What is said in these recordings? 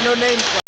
no nameplate.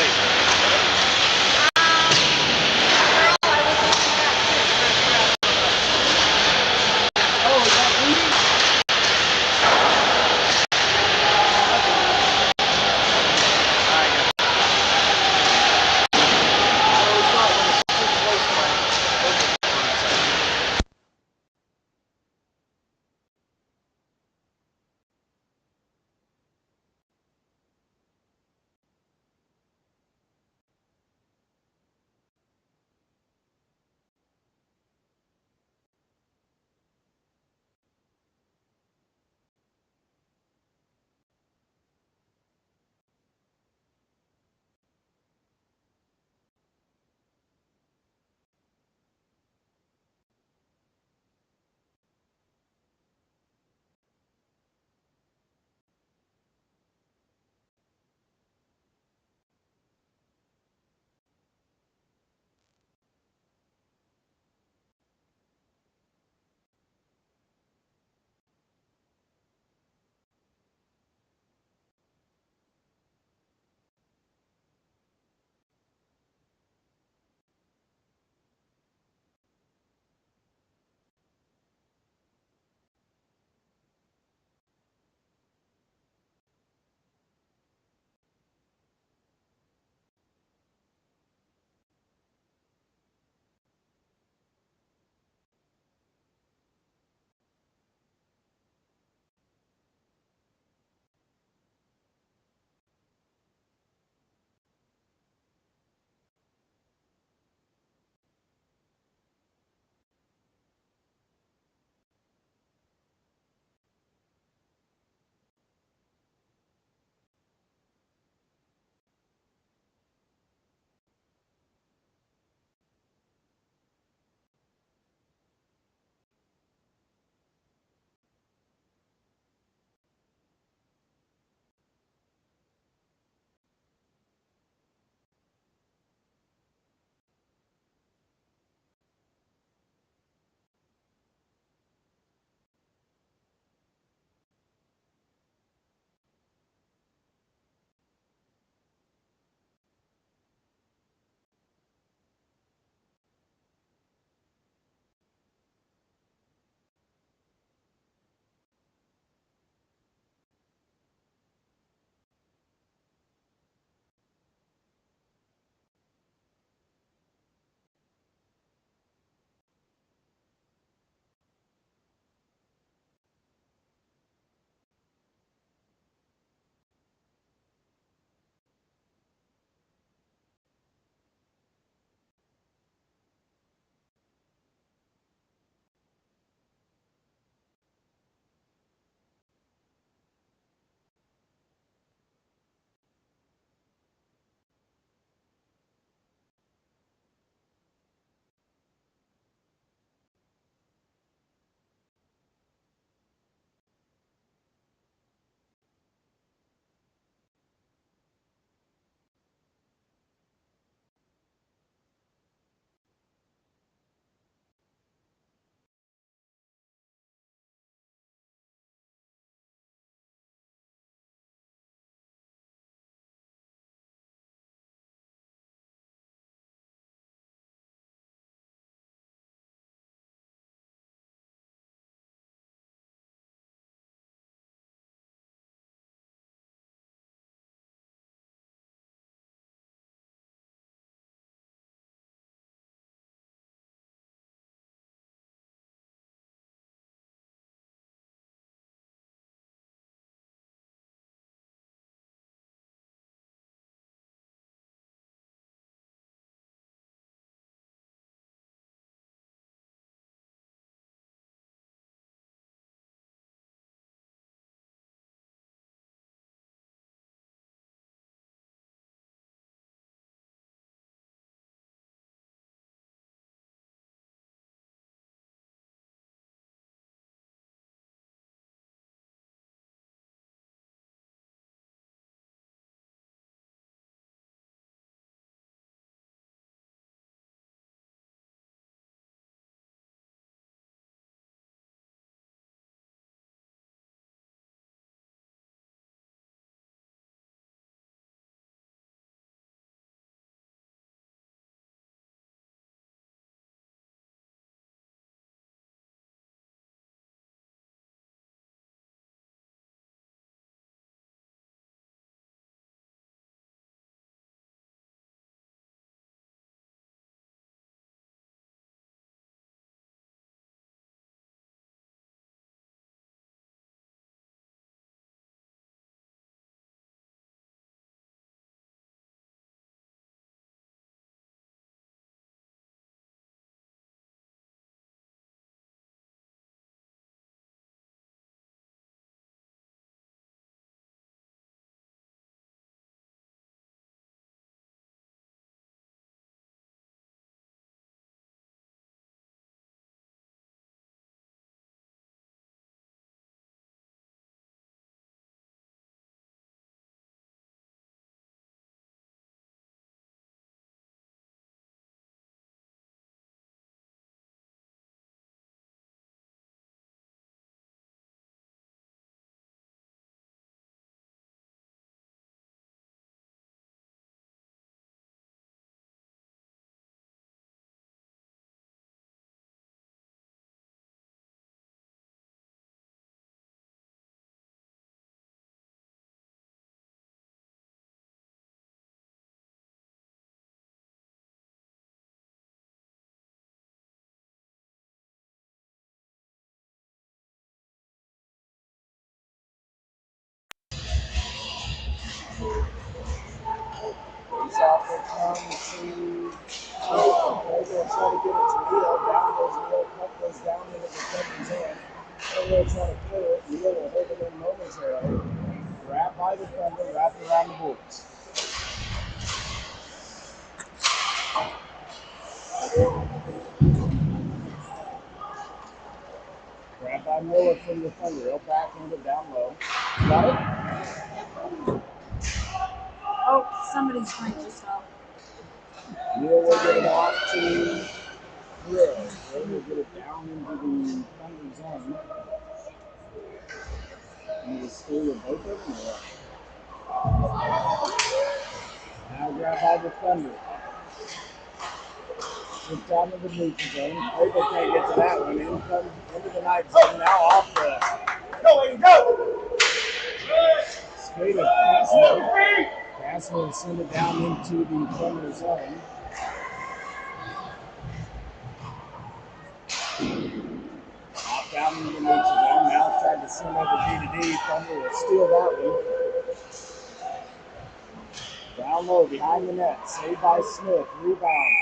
off. They come to they'll try to get it to Neil. Down goes Neil. Puck goes down into the defender's end. They'll try to clear it. Neil will hold it in momentarily. Grab by the Thunder, wrap it around the boards. Grab by Miller from the Thunder. He'll backhand it down low. Got it? Oh, somebody's drink just fell. Neil will get it off to Grill. Grill will get it down into the Thunder zone. And he'll stay with both of them. Now grab by the Thunder. Just down to the neutral zone. Claypool can't get to that one. In comes into the night zone. Now off the. Go! Straight of Castle. Castle will send it down into the Thunder zone. Off down into the neutral zone. Now tried to send over D to D. Thunder will steal that one. Down low behind the net. Saved by Smith. Rebound.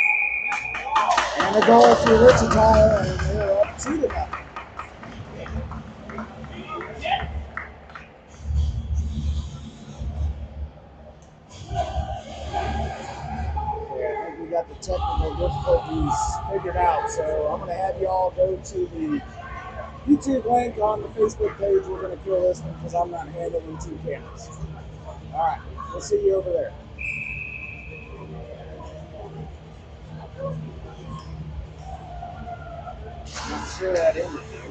And a goal for Wichita, and they're up 2-0. I think we got the technical difficulties figured out, so I'm going to have you all go to the YouTube link on the Facebook page. We're going to kill this one because I'm not handling two cameras. All right, we'll see you over there. I'm sure that ended there.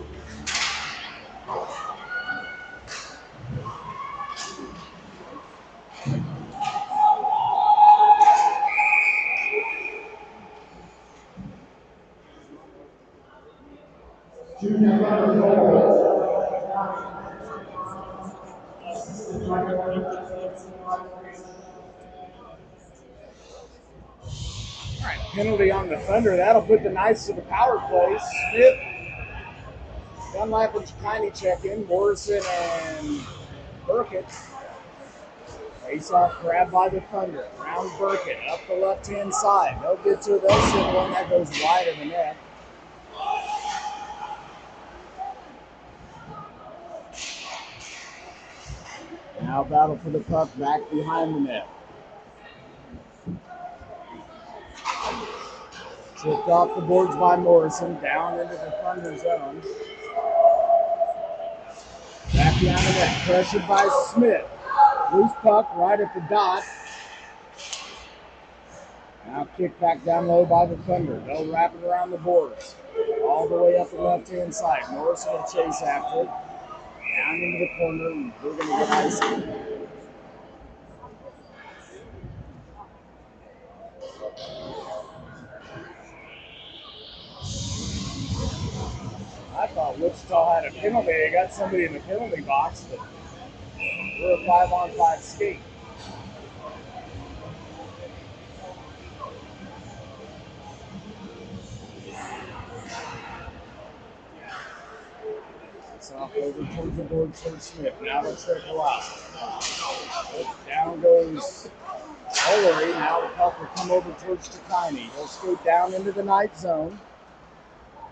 Alright, penalty on the Thunder. That'll put the Knights to the power play. Smith, Dunlap and Chikini check in. Morrison and Burkett. Face off grab by the Thunder. Round Burkett up the left-hand side. They'll get to it. They'll send one that goes wide of the net. Now battle for the puck back behind the net. Tripped off the boards by Morrison, down into the Thunder zone. Back behind the net, pressured by Smith. Loose puck right at the dot. Now kick back down low by the Thunder. They'll wrap it around the boards. All the way up the left-hand side. Morrison will chase after it. Down into the corner, and we're going to get icing. I thought Wichita had a penalty. They got somebody in the penalty box, but we're a 5-on-5 skate. It's off over towards the boards for Smith. Now let's trickle out. Down goes Olery. Now the puck will come over towards Chikini. He'll skate down into the night zone.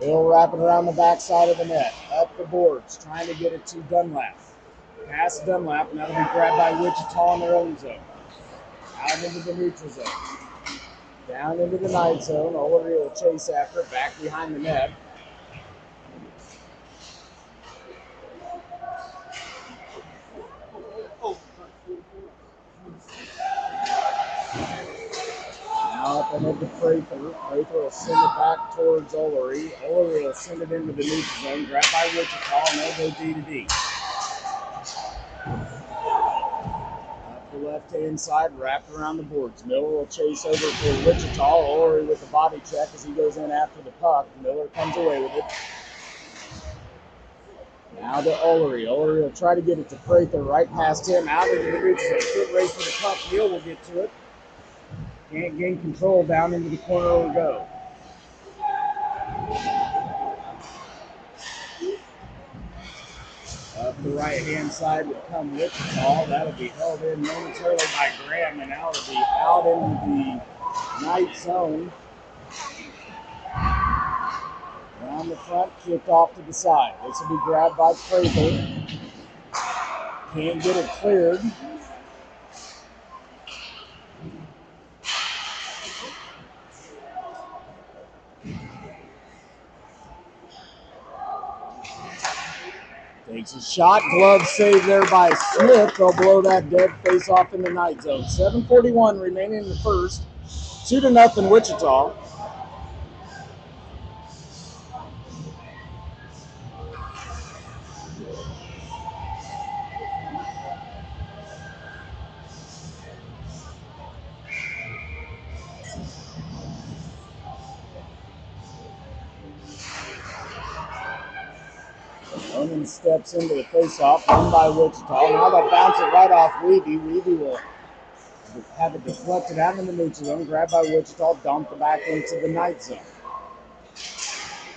He'll wrap it around the backside of the net. Up the boards, trying to get it to Dunlap. Past Dunlap, and that'll be grabbed by Wichita in their own zone. Out into the neutral zone. Down into the night zone. Olery will chase after it, back behind the net. Now up ahead to Prather. Prather will send it back towards Olery. Olery will send it into the neutral zone. Grabbed by Wichita, and they'll go D to D. Up the left-hand side, wrapped around the boards. Miller will chase over for Wichita. Olery with the body check as he goes in after the puck. Miller comes away with it. Now to Olery. Olery will try to get it to Prather right past him. Out into the neutral zone. Quick race for the puck. Neal will get to it. Can't gain control. Down into the corner we go. Up the right-hand side will come Wichita. That'll be held in momentarily by Graham, and now it'll be out into the night zone. Around the front, kicked off to the side. This will be grabbed by Prather. Can't get it cleared. Takes a shot. Glove save there by Smith. They'll blow that dead face off in the night zone. 7:41 remaining in the first. 2-0 Wichita. Roman steps into the face-off, run by Wichita. Now they'll bounce it right off Weeby. Weeby will have it deflected out in the neutral zone, grabbed by Wichita, dumped back into the night zone.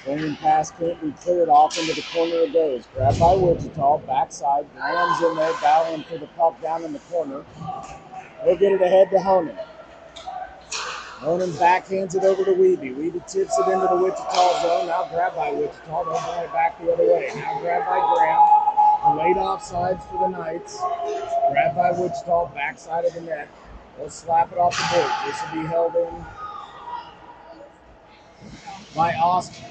Roman pass can't be cleared off into the corner it goes. Grabbed by Wichita, backside. Graham's in there, battling for the puck down in the corner. They'll get it ahead to Honan. Honan backhands it over to Weeby. Weeby tips it into the Wichita zone. Now grabbed by Wichita. They'll bring it back the other way. Now grabbed by Graham. Delayed offsides for the Knights. Grabbed by Wichita, backside of the net. They'll slap it off the board. This will be held in by Austin.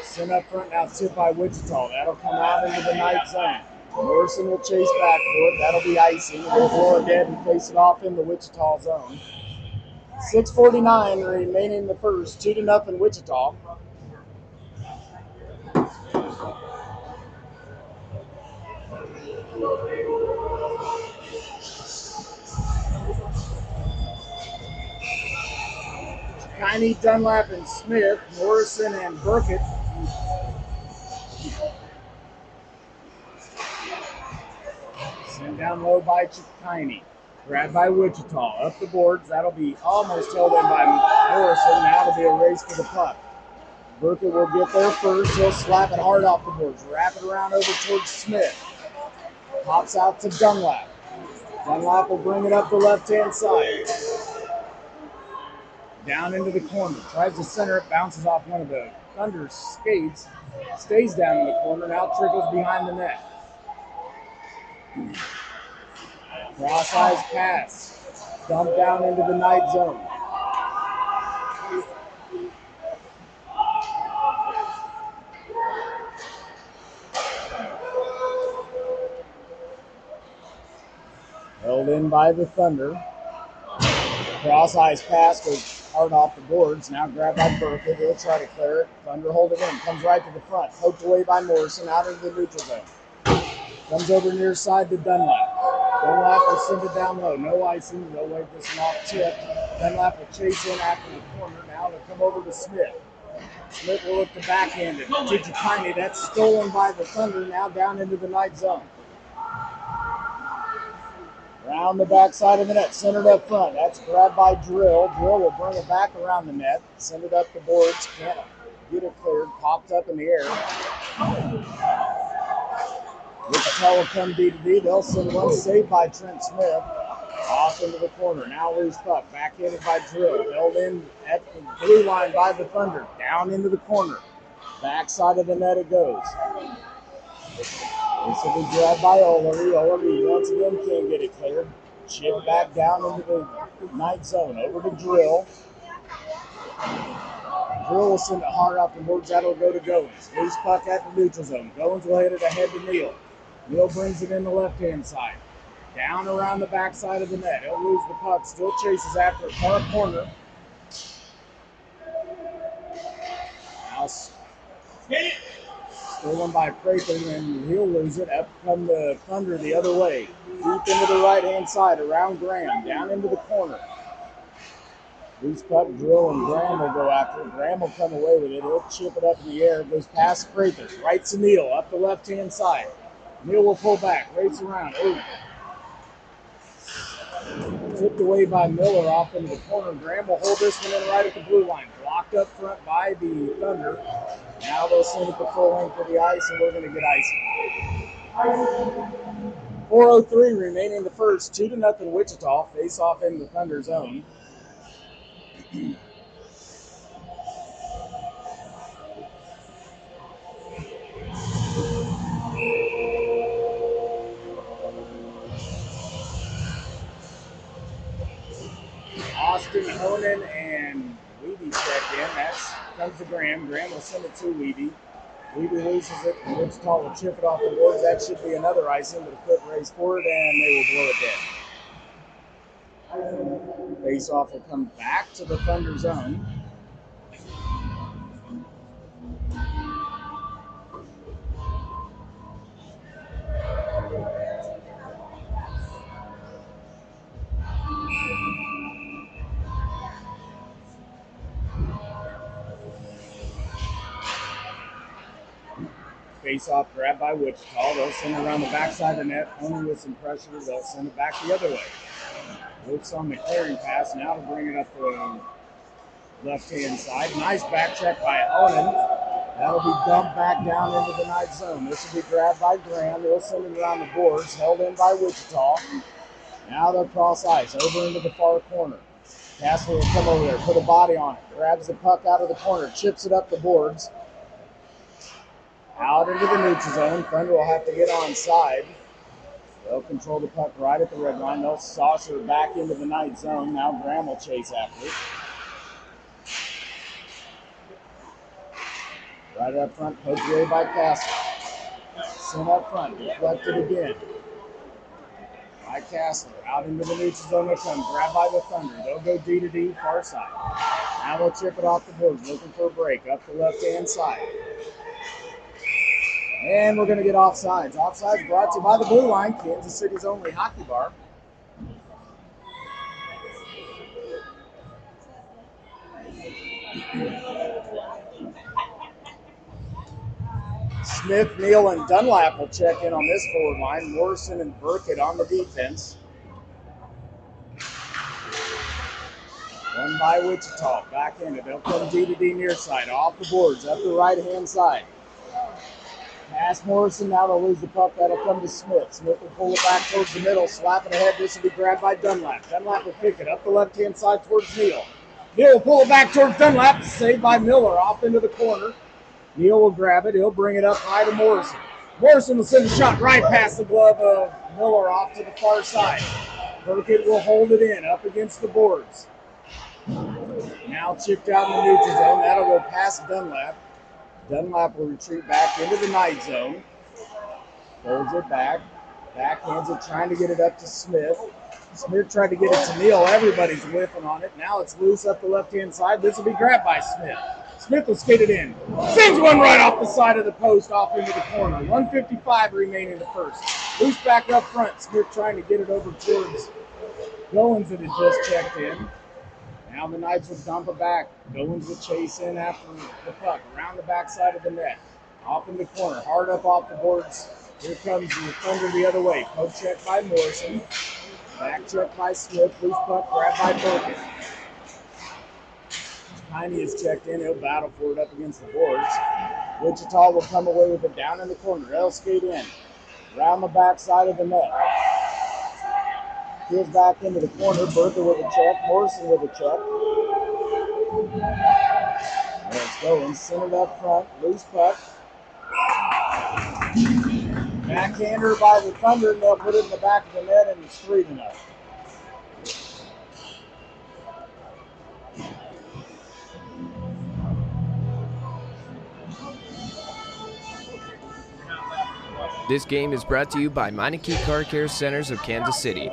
Sent up front, now tipped by Wichita. That'll come out into the night zone. Morrison will chase back for it. That'll be icing. We'll blow it dead and face it off in the Wichita zone. 6:49 remaining in the first. 2-0 Wichita. Kiney, Dunlap, and Smith, Morrison, and Burkett. Sent down low by Kiney. Grabbed by Wichita. Up the boards. That'll be almost held in by Morrison. Now it'll be a race for the puck. Burkett will get there first. He'll slap it hard off the boards. Wrap it around over towards Smith. Pops out to Dunlap. Dunlap will bring it up the left-hand side. Down into the corner. Tries to center it. Bounces off one of the Thunder's skates. Stays down in the corner. Now trickles behind the net. Cross-eyes pass. Dumped down into the night zone. Held in by the Thunder. Cross-eyes pass goes hard off the boards. Now grabbed by Burkett. He'll try to clear it. Thunder hold it in. Comes right to the front. Poked away by Morrison out into the neutral zone. Comes over near side to Dunlap. Dunlap will send it down low. No icing. They'll wave this one off tip. Dunlap will chase in after the corner. Now they'll come over to Smith. Smith will look to backhand it. Kiney. That's stolen by the Thunder. Now down into the night zone. Around the backside of the net, centered up front. That's grabbed by Drill. Drill will bring it back around the net. Send it up the boards. Can't get it cleared. Popped up in the air. Wichita will come D2D. They'll send one saved by Trent Smith. Off into the corner. Now loose puck. Backhanded by Drill. Held in at the blue line by the Thunder. Down into the corner. Backside of the net it goes. This will be grabbed by O'Leary. O'Leary once again can't get it cleared. Chip back down into the night zone. Over to Drill. Drill will send it hard off the boards. That'll go to Goins. Loose puck at the neutral zone. Goins will hit it ahead to Neal. Neal brings it in the left-hand side. Down around the backside of the net. He'll lose the puck. Still chases after it. Far corner. Now stolen by Prather, and he'll lose it. Up come the Thunder the other way. Deep into the right-hand side, around Graham, down into the corner. Loose puck, Drill, and Graham will go after it. Graham will come away with it. He'll chip it up in the air. It goes past Prather. Right to Neal, up the left-hand side. Neal will pull back, race around. Ooh. Tipped away by Miller off into the corner. Graham will hold this one in right at the blue line. Blocked up front by the Thunder. Now they'll send it the full length of the ice, and we're going to get icing. 4:03 remaining the first. 2-0 Wichita. Face off in the Thunder zone. Austin, Honan, and Weeby checked in. That's comes to Graham. Graham will send it to Weeby. Weeby loses it. Wichita will chip it off the boards. That should be another icing, but a foot raised forward, and they will blow it dead. Face off will come back to the Thunder zone. Face off grab by Wichita. They'll send it around the backside of the net. Only with some pressure, they'll send it back the other way. Looks on the clearing pass now to bring it up the left-hand side. Nice back check by Owen. That'll be dumped back down into the night zone. This will be grabbed by Graham. They'll send it around the boards. Held in by Wichita. Now they'll cross ice over into the far corner. Castle will come over there, put a body on it. Grabs the puck out of the corner, chips it up the boards. Out into the neutral zone. Thunder will have to get onside. They'll control the puck right at the red line. They'll saucer back into the night zone. Now Graham will chase after it. Right up front, poked away by Castle. Sent up front, deflected again. By Castle, out into the neutral zone they come. Grabbed by the Thunder. They'll go D to D, far side. Now they'll chip it off the boards, looking for a break up the left-hand side. And we're going to get offsides. Offsides brought to you by the Blue Line, Kansas City's only hockey bar. Smith, Neal, and Dunlap will check in on this forward line. Morrison and Burkett on the defense. One by Wichita, back-handed. They'll come D to D near side, off the boards, up the right-hand side. Pass Morrison, now they'll lose the puck. That'll come to Smith. Smith will pull it back towards the middle, slap it ahead. This will be grabbed by Dunlap. Dunlap will pick it up the left-hand side towards Neal. Neal will pull it back towards Dunlap, saved by Miller, off into the corner. Neal will grab it. He'll bring it up high to Morrison. Morrison will send a shot right past the glove of Miller off to the far side. Burkett will hold it in, up against the boards. Now chipped out in the neutral zone. That'll go past Dunlap. Dunlap will retreat back into the night zone. Holds it back. Backhands it, trying to get it up to Smith. Smith tried to get it to Neal. Everybody's whiffing on it. Now it's loose up the left-hand side. This will be grabbed by Smith. Smith will skate it in. Sends one right off the side of the post, off into the corner. 1:55 remaining in the first. Loose back up front. Smith trying to get it over towards Goins that had just checked in. Now the Knights will dump it back. Goins will chase in after the puck around the backside of the net. Off in the corner, hard up off the boards. Here comes the Thunder the other way. Poke check by Morrison. Back check by Smith. Loose puck grabbed by Burkett. Tiny is checked in. He'll battle for it up against the boards. Wichita will come away with it down in the corner. They'll skate in. Around the backside of the net. Heels back into the corner. Burkett with a check. Morrison with a check. There it's going. Centered up front. Loose puck. Backhander by the Thunder, and they'll put it in the back of the net, and it's 3-0. This game is brought to you by Meineke Car Care Centers of Kansas City.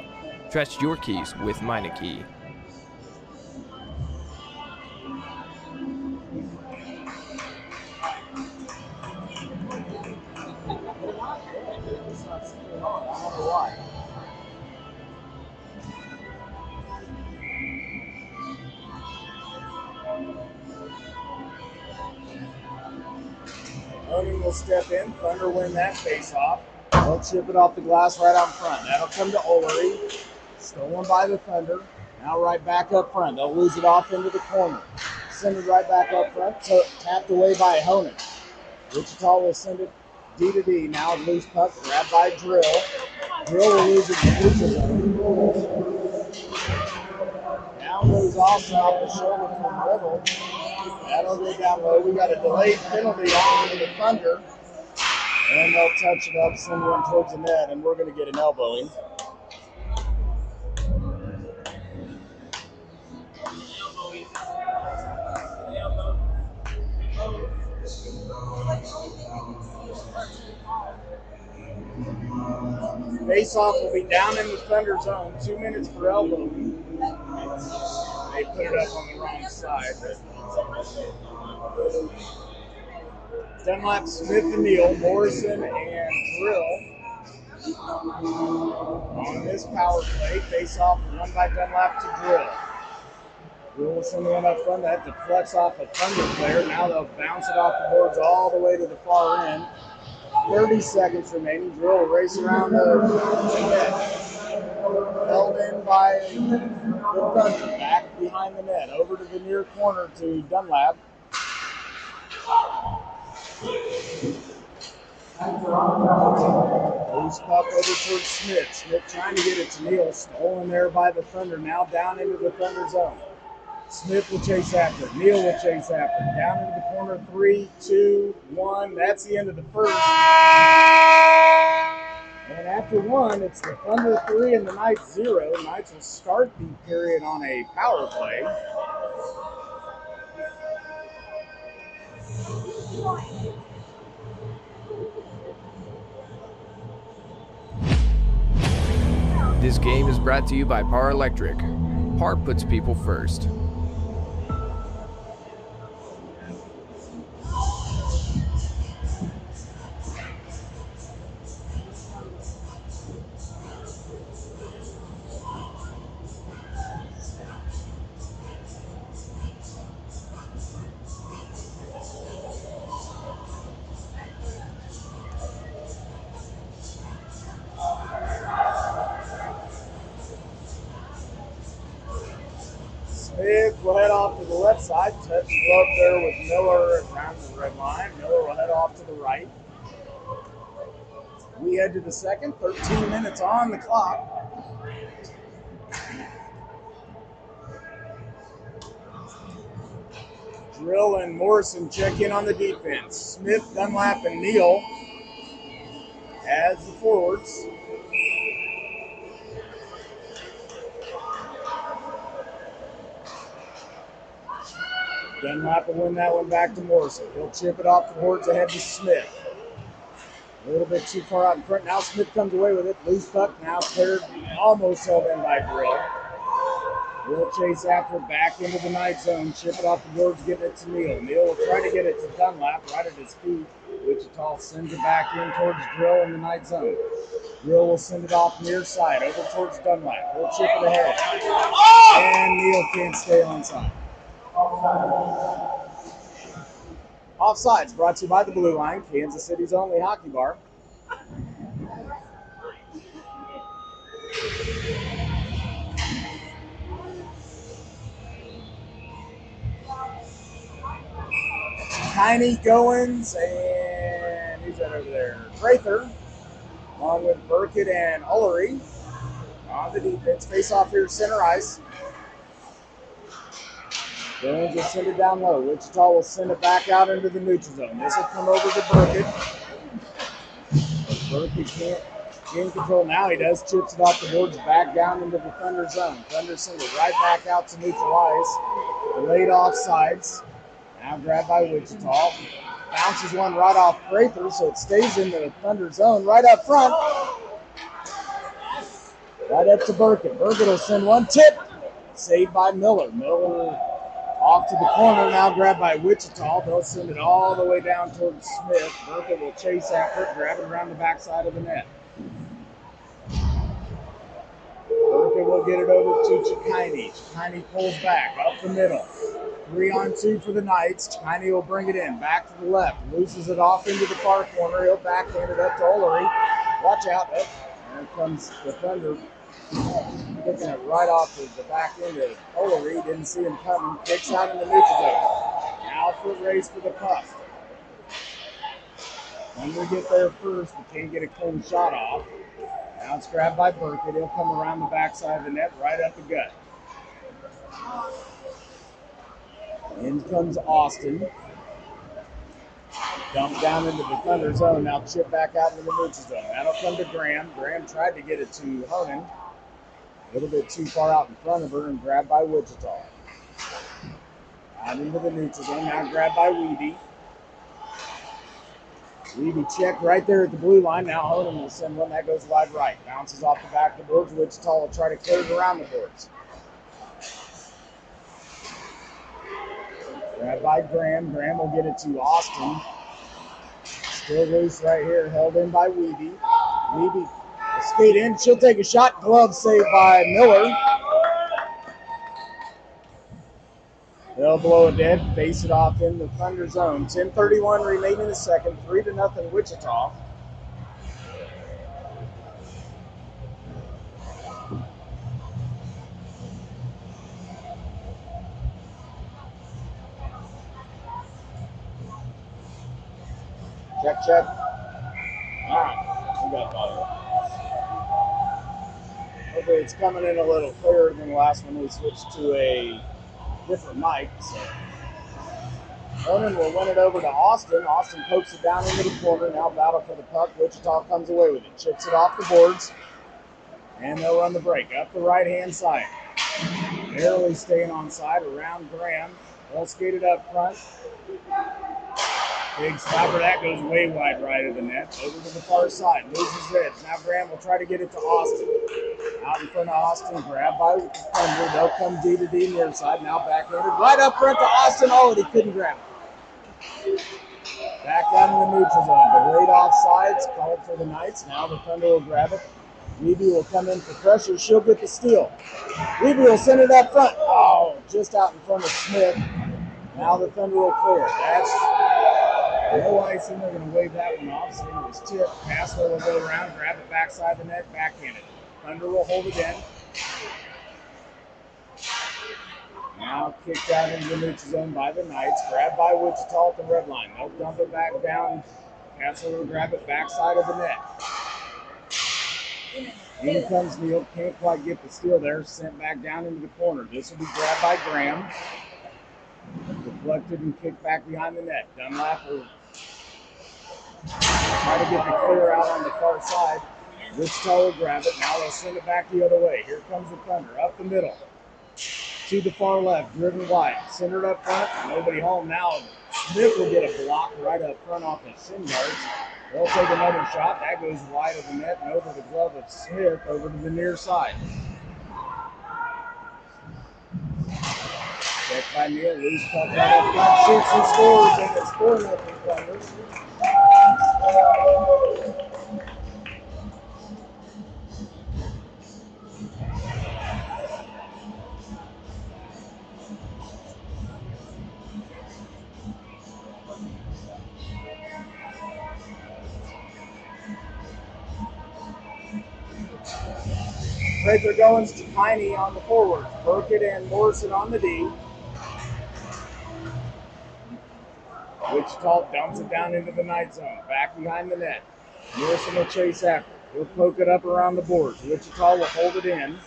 Trust your keys with Meineke. Loading will step in. Thunder win that face-off. They'll chip it off the glass right out front. That'll come to Olery. Stolen by the Thunder. Now right back up front. They'll lose it off into the corner. Send it right back up front. Tapped away by Honan. Wichita will send it D to D. Now loose puck. Grabbed by Drill. Drill will lose it to Lucian. Down goes Austin off the shoulder from Riddle. That'll go down low. We got a delayed penalty on the Thunder. And they'll touch it up, send one towards the net, and we're going to get an elbowing. Face-off will be down in the Thunder zone. 2 minutes for elbowing. They put it up on the wrong side. Dunlap, Smith, and Neal, Morrison, and Drill on this power play. Face-off run by Dunlap to Drill. Drill will send one up front. That deflects off a Thunder player. Now they'll bounce it off the boards all the way to the far end. 30 seconds remaining. Drill will race around the net. Held in by the Thunder. Back behind the net. Over to the near corner to Dunlap. Loose puck over towards Smith. Smith trying to get it to Neal. Stolen there by the Thunder. Now down into the Thunder zone. Smith will chase after it. Neal will chase after it. Down into the corner. 3, 2, 1. That's the end of the first. And after one, it's the Thunder 3 and the Knights 0. Knights will start the period on a power play. This game is brought to you by Par Electric. Par puts people first. Smith will head off to the left side. Touch glove there with Miller around the red line. Miller will head off to the right. We head to the second. 13 minutes on the clock. Drill and Morrison check in on the defense. Smith, Dunlap, and Neal as the forwards. Dunlap will win that one back to Morrison. He'll chip it off the boards ahead to Smith. A little bit too far out in front. Now Smith comes away with it. Loose puck now cleared, almost held in by Drill. We'll chase after it back into the Knight zone. Chip it off the boards, getting it to Neal. Neal will try to get it to Dunlap right at his feet. Wichita sends it back in towards Drill in the Knight zone. Drill will send it off near side, over towards Dunlap. We'll chip it ahead. And Neal can't stay onside. Offsides brought to you by the Blue Line, Kansas City's only hockey bar. Tiny Goins and who's that over there? Prather, along with Burkett and Ullery on the defense. Face off here, center ice. Goins will send it down low. Wichita will send it back out into the neutral zone. This will come over to Burkett. Burkett can't gain control. Now he does. Chips it off the boards back down into the Thunder zone. Thunder send it right back out to neutral ice. Delayed offsides. Now grabbed by Wichita. Bounces one right off Prather, so it stays in the Thunder zone right up front. Right up to Burkett. Burkett will send one tip. Saved by Miller. Miller off to the corner, now grabbed by Wichita. They'll send it all the way down towards Smith. Burkett will chase after it, grab it around the backside of the net. Burkett will get it over to Chikine. Chikine pulls back, up the middle. 3-on-2 for the Knights. Chikine will bring it in, back to the left. Loses it off into the far corner. He'll backhand it up to Ullery. Watch out. There comes the Thunder. picking it right off of the back end of Olery. Didn't see him coming. Kicks out in the neutral zone. Now foot race for the puck. When we get there first, we can't get a clean shot off. Now it's grabbed by Burkett. He'll come around the backside of the net, right up the gut. In comes Austin. Dump down into the Thunder zone. Now chip back out into the neutral zone. That'll come to Graham. Graham tried to get it to Honan. A little bit too far out in front of her and grabbed by Wichita. Out into the neutral zone. Now grabbed by Weeby. Weeby checked right there at the blue line. Now Honan will send one that goes wide right. Bounces off the back of the boards. Wichita will try to clear it around the boards. Grabbed by Graham. Graham will get it to Austin. Still loose right here. Held in by Weeby. Weeby will skate in. She'll take a shot. Glove saved by Miller. They'll blow it dead. Face it off in the Thunder zone. 10:31 remaining in the second. 3-0 Wichita. Check. All right, we got bottle. Hopefully it's coming in a little clearer than the last one. We switched to a different mic. So Ronan will win it over to Austin. Austin pokes it down into the corner. Now battle for the puck. Wichita comes away with it. Chips it off the boards. And they'll run the break up the right-hand side. Barely staying on side around Graham. They'll skate it up front. Big stopper, that goes way wide right of the net. Over to the far side, loses edge. Now Graham will try to get it to Austin. Out in front of Austin, grabbed by Thunder. They'll come D to D near side. Now backhanded right up front to Austin. Oh, he couldn't grab it. Back down in the neutral zone. Delayed offsides, called for the Knights. Now the Thunder will grab it. Weeby will come in for pressure. She'll get the steal. Weeby will send it up front. Oh, just out in front of Smith. Now the Thunder will clear. That's no icing. They're going to wave that one off. So it was tipped. Hassler will go around, grab it backside of the net, backhanded. Thunder will hold it in. Now kicked out into the neutral zone by the Knights. Grabbed by Wichita at the red line. They'll dump it back down. Hassler will grab it backside of the net. In comes Neal. Can't quite get the steal there. Sent back down into the corner. This will be grabbed by Graham. Deflected and kicked back behind the net. Dunlap will try to get the clear out on the far side. Wichita will grab it. Now they'll send it back the other way. Here comes the Thunder. Up the middle. To the far left. Driven wide. Centered up front. Nobody home now. Smith will get a block right up front off his shin guards. They'll take another shot. That goes wide of the net and over the glove of Smith over to the near side. Checked by Neal. Loose puck right up front. Shoots and scores. And it's 4-0 Thunder. Prather Goins to Piney on the forward. Burkett and Morrison on the D. Wichita dumps it down into the night zone. Back behind the net. Morrison will chase after. He'll poke it up around the boards. Wichita will hold it in.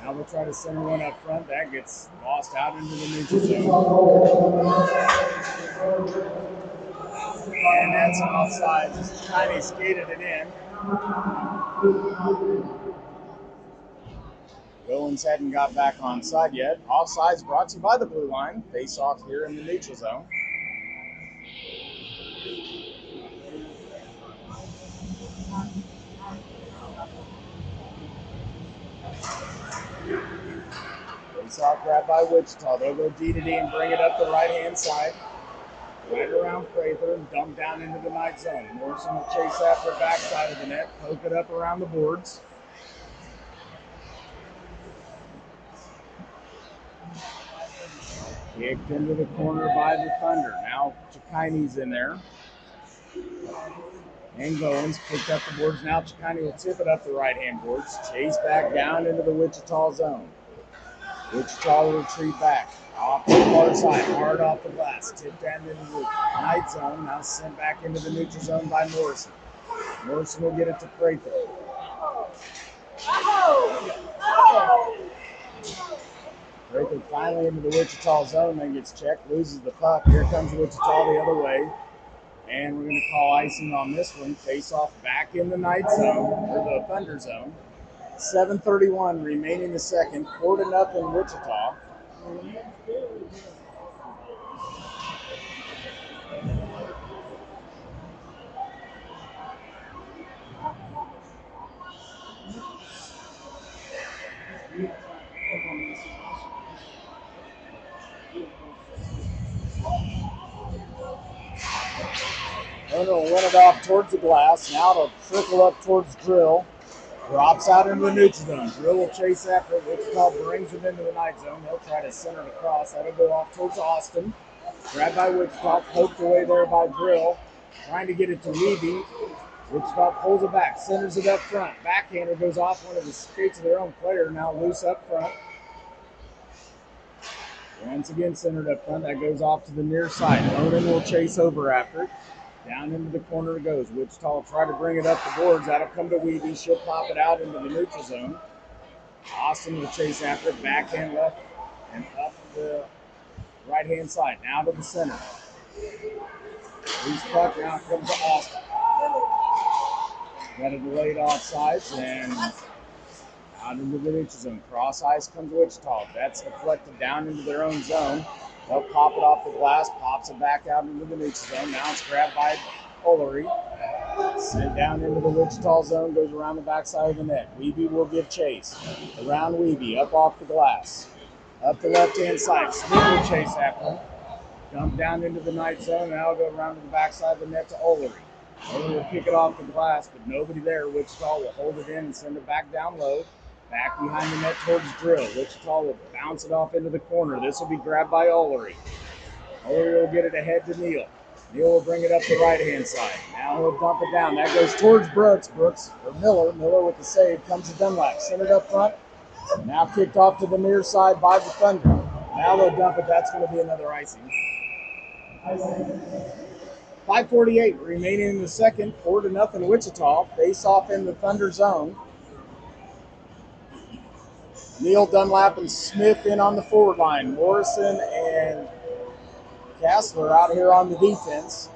Now they'll try to center one up front. That gets lost out into the neutral zone. And that's offside. Piney skated it in. Goins hadn't got back on side yet. Offsides brought to you by the blue line. Face off here in the neutral zone. Face off grab by Wichita. They'll go D to D and bring it up the right hand side. Right around Prather and dump down into the night zone. Morrison will chase after the backside of the net. Poke it up around the boards. Kicked into the corner by the Thunder. Now Chikaine's in there. And Goins picked up the boards. Now Chicani will tip it up the right-hand boards. Chase back down into the Wichita zone. Wichita will retreat back. Off the far side, hard off the glass. Tipped down into the night zone. Now sent back into the neutral zone by Morrison. Morrison will get it to Prather. Prather finally into the Wichita zone, then gets checked, loses the puck. Here comes Wichita the other way. And we're going to call icing on this one. Face off back in the night zone, or the Thunder zone. 7:31 remaining in the second. 4-0 Wichita. Owner will run it off towards the glass. Now it'll trickle up towards Drill. Drops out into the neutral zone. Drill will chase after it. Wichita brings it into the night zone. They'll try to center it across. That'll go off towards Austin. Grabbed by Wichita. Poked away there by Drill. Trying to get it to Levy. Wichita pulls it back. Centers it up front. Backhander goes off one of the skates of their own player. Now loose up front. Once again centered up front. That goes off to the near side. Onan will chase over after it. Down into the corner it goes. Wichita will try to bring it up the boards. That'll come to Weeby. She'll pop it out into the neutral zone. Austin will chase after it. Backhand left and up the right-hand side. Now to the center. Loose puck. Now it comes to Austin. Got a delayed offsides and out into the neutral zone. Cross ice comes Wichita. That's deflected down into their own zone. They'll pop it off the glass, pops it back out into the neutral zone. Now it's grabbed by Olery. Sent down into the Wichita zone, goes around the backside of the net. Weeby will give chase. Around Weeby, up off the glass. Up the left-hand side. Smith will chase after him. Dump down into the night zone. Now go around to the backside of the net to Olery. Olery will kick it off the glass, but nobody there. Wichita will hold it in and send it back down low. Back behind the net towards Drill. Wichita will bounce it off into the corner. This will be grabbed by Olery. Olery will get it ahead to Neal. Neal will bring it up the right-hand side. Now he'll dump it down. That goes towards Brooks. Miller with the save. Comes to Dunlap. Centered up front. Now kicked off to the near side by the Thunder. Now they'll dump it. That's going to be another icing. 5:48 remaining in the second. 4-0 Wichita. Face off in the Thunder zone. Neal, Dunlap, and Smith in on the forward line. Morrison and Kassler out here on the defense.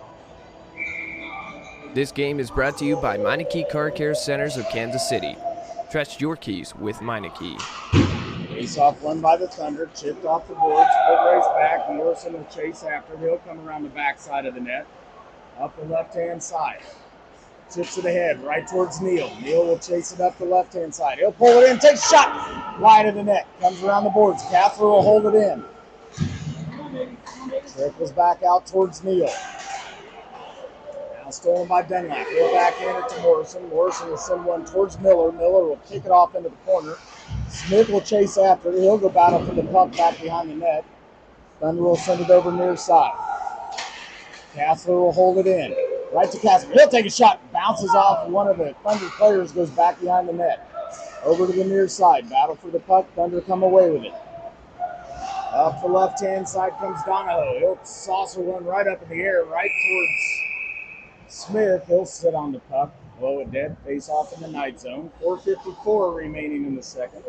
This game is brought to you by Meineke Car Care Centers of Kansas City. Trust your keys with Meineke. Face-off won by the Thunder. Chipped off the boards. Foot race back. Morrison will chase after. He'll come around the backside of the net. Up the left-hand side. Tips it ahead, right towards Neal. Neal will chase it up the left-hand side. He'll pull it in, takes a shot. Wide of the net. Comes around the boards. Kassler will hold it in. Trickles back out towards Neal. Now stolen by Dunlap. He'll backhand it to Morrison. Morrison will send one towards Miller. Miller will kick it off into the corner. Smith will chase after it. He'll go battle for the puck back behind the net. Thunder will send it over near side. Kassler will hold it in. Right to Kassler. He'll take a shot. Bounces off one of the Thunder players. Goes back behind the net. Over to the near side. Battle for the puck. Thunder come away with it. Up the left-hand side comes Donahoe. He'll saucer one right up in the air. Right towards Smith. He'll sit on the puck. Blow it dead. Face off in the night zone. 4:54 remaining in the second.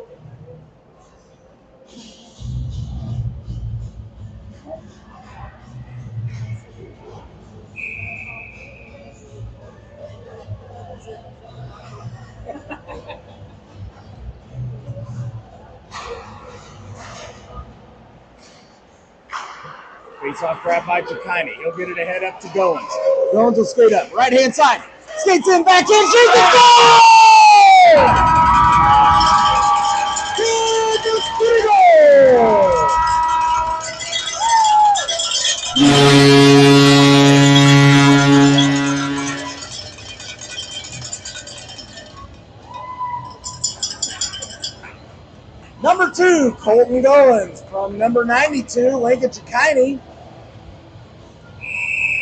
Face-off grab by Chicani. He'll get it ahead up to Goins. Goins will skate up. Right-hand side. Skates in, back in, shoots it, goal! Kansas City goal! Number 2, Colton Goins. From number 92, Lincoln Chicani.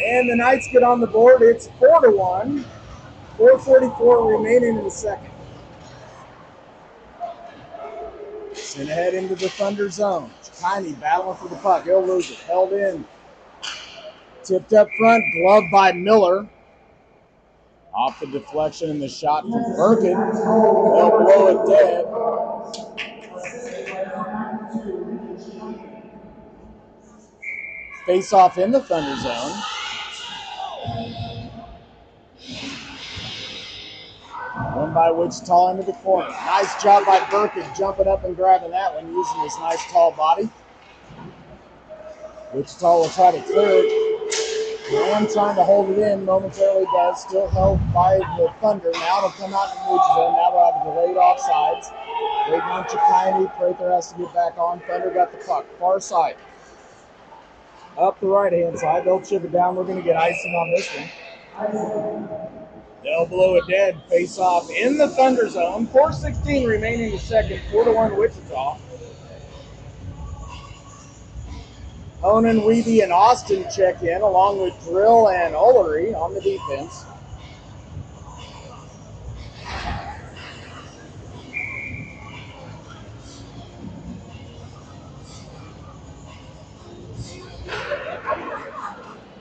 And the Knights get on the board. It's 4-1. 4:44 remaining in the second. Sent ahead into the Thunder zone. Tiny battling for the puck. He'll lose it. Held in. Tipped up front. Gloved by Miller. Off the deflection and the shot from Birkin. They'll blow it dead. Face off in the Thunder zone. One by Wichita into the corner. Nice job by Birkin jumping up and grabbing that one using his nice tall body. Wichita will try to clear it. Graham trying to hold it in momentarily does. Still held by the Thunder. Now it'll come out in the neutral zone. Now they'll have a delayed offsides. Waiting on Chikini. Prather has to get back on. Thunder got the puck. Far side. Up the right-hand side. They'll chip it down. We're going to get icing on this one. They'll blow it dead. Face off in the Thunder zone. 4:16 remaining in the second. 4-1 Wichita. Honan, Weeby, and Austin check in, along with Drill and Ullery on the defense.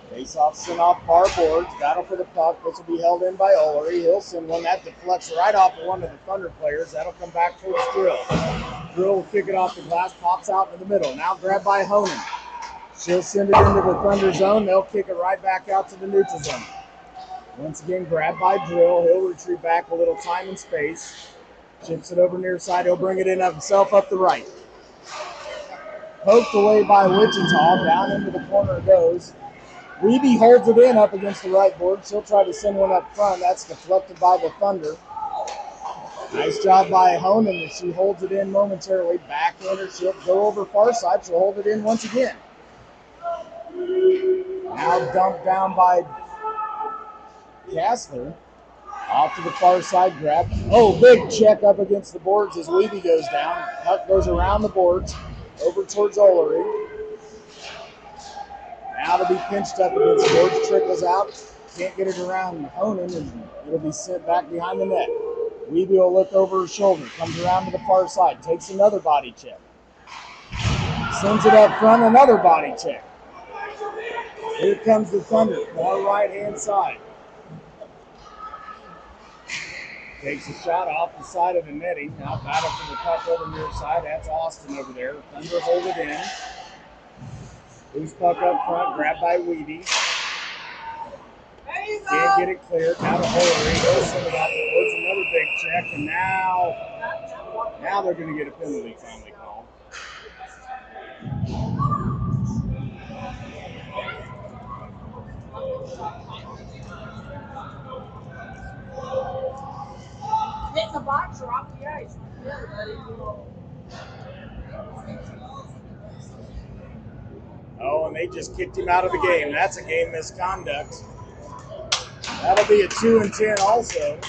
Face-off sent off far boards. Battle for the puck. This will be held in by Ullery. He'll send one. That deflects right off of one of the Thunder players. That'll come back towards Drill. Drill will kick it off the glass. Pops out in the middle. Now grabbed by Honan. She'll send it into the Thunder zone. They'll kick it right back out to the neutral zone. Once again, grabbed by Drill. He'll retreat back a little time and space. Chips it over near side. He'll bring it in of himself up the right. Poked away by Wichita. Down into the corner it goes. Weeby holds it in up against the right board. She'll try to send one up front. That's deflected by the Thunder. Nice job by Honan. She holds it in momentarily. Backhander. She'll go over far side. She'll hold it in once again. Now dumped down by Kassler. Off to the far side, grab. Oh, big check up against the boards as Weeby goes down. Puck goes around the boards, over towards Ullery. Now to be pinched up against the boards, trickles out. Can't get it around Honan, and it'll be sent back behind the net. Weeby will look over her shoulder, comes around to the far side, takes another body check. Sends it up front, another body check. Here comes the Thunder, far right-hand side. Takes a shot off the side of the netting. Now battle for the puck over near side. That's Austin over there. Thunder hold it in. Loose puck up front, grabbed by Weeby. Can't get it cleared. Now to Ullery. He'll send it out towards another big check. And now they're going to get a penalty finally called. Hit the box or off the ice. Oh, and they just kicked him out of the game. That's a game misconduct. That'll be a 2-10 also.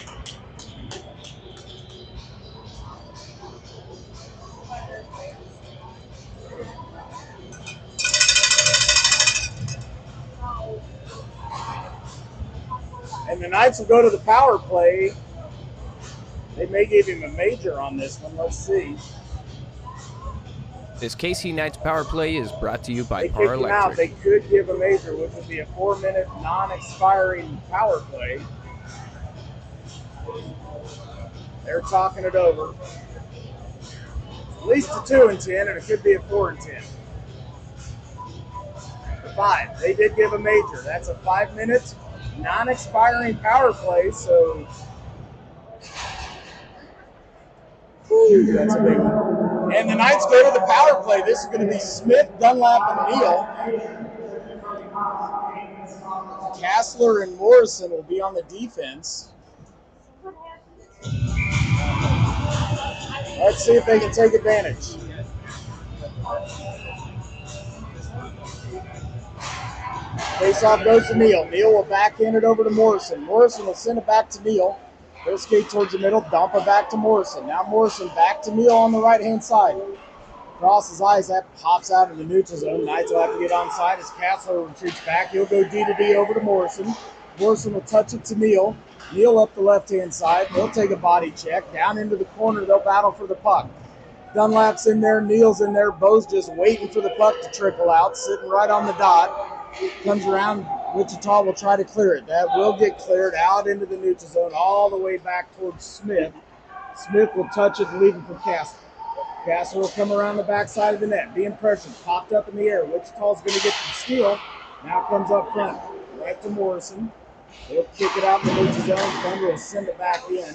And the Knights will go to the power play. They may give him a major on this one. Let's see. This KC Knights power play is brought to you by They Par kicked him out. They Electric. could give a major, which would be a 4-minute non-expiring power play. They're talking it over. At least a 2-10, and it could be a 4-10. 5. They did give a major. That's a 5-minute non-expiring power play, so that's a big one. And the Knights go to the power play. This is going to be Smith, Dunlap, and Neal. Kassler and Morrison will be on the defense. Let's see if they can take advantage. Face-off goes to Neal. Neal will backhand it over to Morrison. Morrison will send it back to Neal. He'll skate towards the middle, dump it back to Morrison. Now Morrison back to Neal on the right-hand side. Crosses eyes, that pops out of the neutral zone. Knights will have to get onside as Kassler retreats back. He'll go D to D over to Morrison. Morrison will touch it to Neal. Neal up the left-hand side. They'll take a body check. Down into the corner, they'll battle for the puck. Dunlap's in there, Neal's in there. Bo's just waiting for the puck to trickle out, sitting right on the dot. Comes around, Wichita will try to clear it. That will get cleared out into the neutral zone, all the way back towards Smith. Smith will touch it and leave it for Castle. Castle will come around the backside of the net, being pressured, popped up in the air. Wichita's going to get the steal. Now comes up front, right to Morrison. He'll kick it out in the neutral zone. Thunder will send it back in.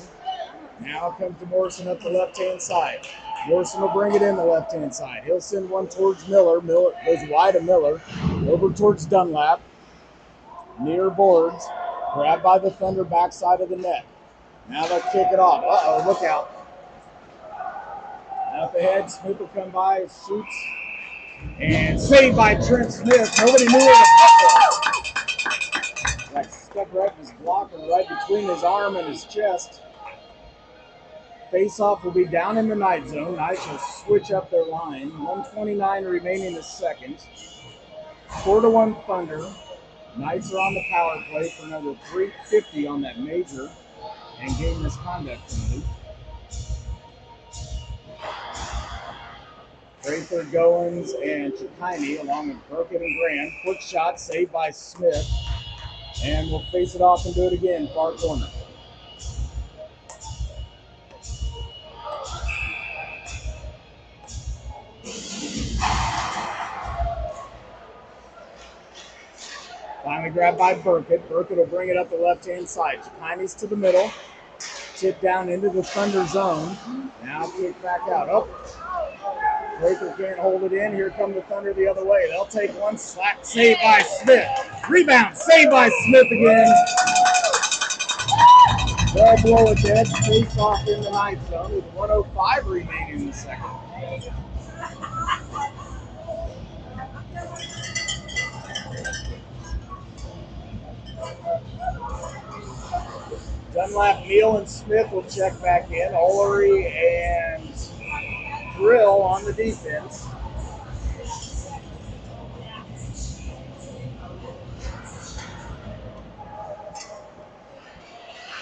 Now it comes to Morrison up the left-hand side. Morrison will bring it in the left-hand side. He'll send one towards Miller. Miller goes wide of Miller. Over towards Dunlap. Near boards. Grabbed by the Thunder backside of the net. Now they'll kick it off. Uh-oh, look out. Up ahead, Smith will come by, shoots, and saved by Trent Smith. Nobody knew where the puck was. Like stuck right in his blocker, right between his arm and his chest. Face-off will be down in the night zone. Knights will switch up their line. 1:29 remaining in the second. 4-1 Thunder. Knights are on the power play for another .350 on that major and game misconduct penalty. Rayford, Goins, and Chikine along with Burkett and Grant. Quick shot saved by Smith. And we'll face it off and do it again, far corner. Finally grabbed by Burkett. Burkett will bring it up the left-hand side. Chikine's to the middle. Tip down into the Thunder zone. Now kick back out. Oh. Rayford can't hold it in. Here come the Thunder the other way. They'll take one. Slap. Saved by Smith. Rebound. Saved by Smith again. They'll blow it dead. Face off in the night zone with 1:05 remaining in the second. Dunlap, Neal, and Smith will check back in. Olery and Drill on the defense.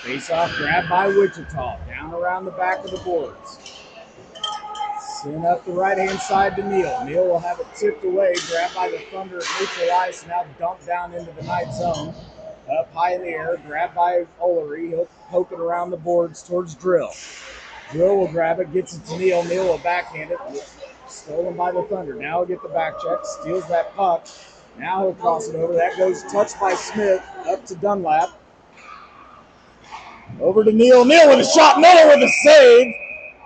Face-off grab by Wichita. Down around the back of the boards. Send up the right-hand side to Neal. Neal will have it tipped away. Grabbed by the Thunder at neutral ice. Now dumped down into the night zone. Up high in the air. Grabbed by Olery. He'll poke it around the boards towards Drill. Drill will grab it. Gets it to Neal. Neal will backhand it. Stolen by the Thunder. Now he'll get the back check. Steals that puck. Now he'll cross it over. That goes touched by Smith. Up to Dunlap. Over to Neal. Neal with a shot. Miller with a save.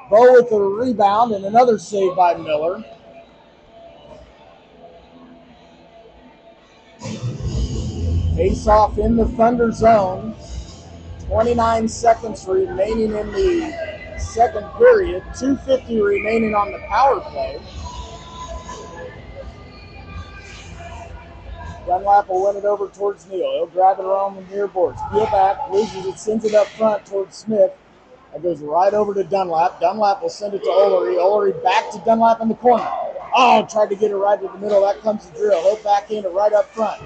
Bo with a rebound and another save by Miller. Face off in the Thunder zone. 29 seconds remaining in the second period. 2:50 remaining on the power play. Dunlap will win it over towards Neal. He'll grab it around the near boards. Peel back, loses it, sends it up front towards Smith. That goes right over to Dunlap. Dunlap will send it to Olery. Olery back to Dunlap in the corner. Oh, tried to get it right to the middle. That comes to Drill. He'll backhand it right up front.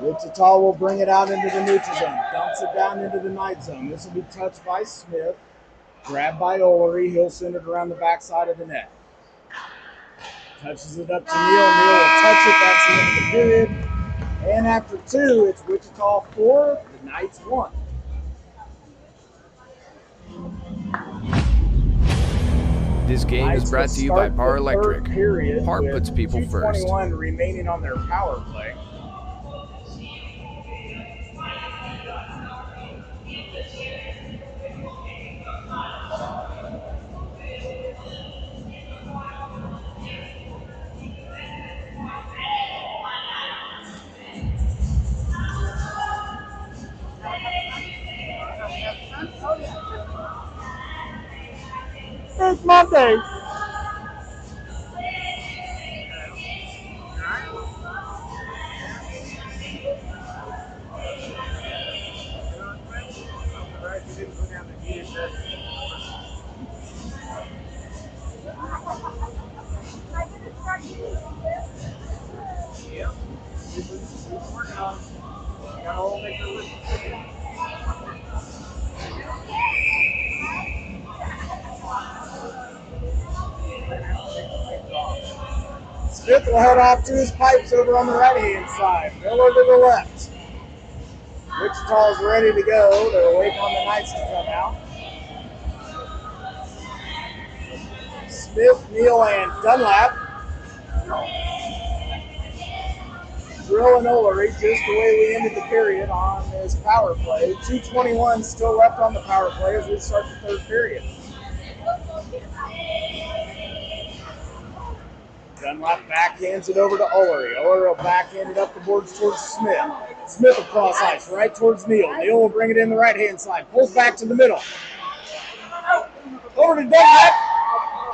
Wichita will bring it out into the neutral zone. Dumps it down into the night zone. This will be touched by Smith. Grabbed by Olery. He'll send it around the backside of the net. Touches it up to Neal. Neal will touch it. That's the end of the period. And after two, it's Wichita 4, the Knights 1. This game is brought to you by Power Electric. Power puts people first. 2:21 remaining on their power play. It's Monday. Smith will head off to his pipes over on the right-hand side. Miller to the left. Wichita's ready to go. They're waiting on the Knights to come out. Smith, Neal, and Dunlap. Drill and Olery, just the way we ended the period on this power play. 2:21 still left on the power play as we start the third period. Dunlap backhands it over to Olery. Olery will backhand it up the boards towards Smith. Smith will cross ice right towards Neal. Neal will bring it in the right-hand side. Pulls back to the middle. Over to Dunlap.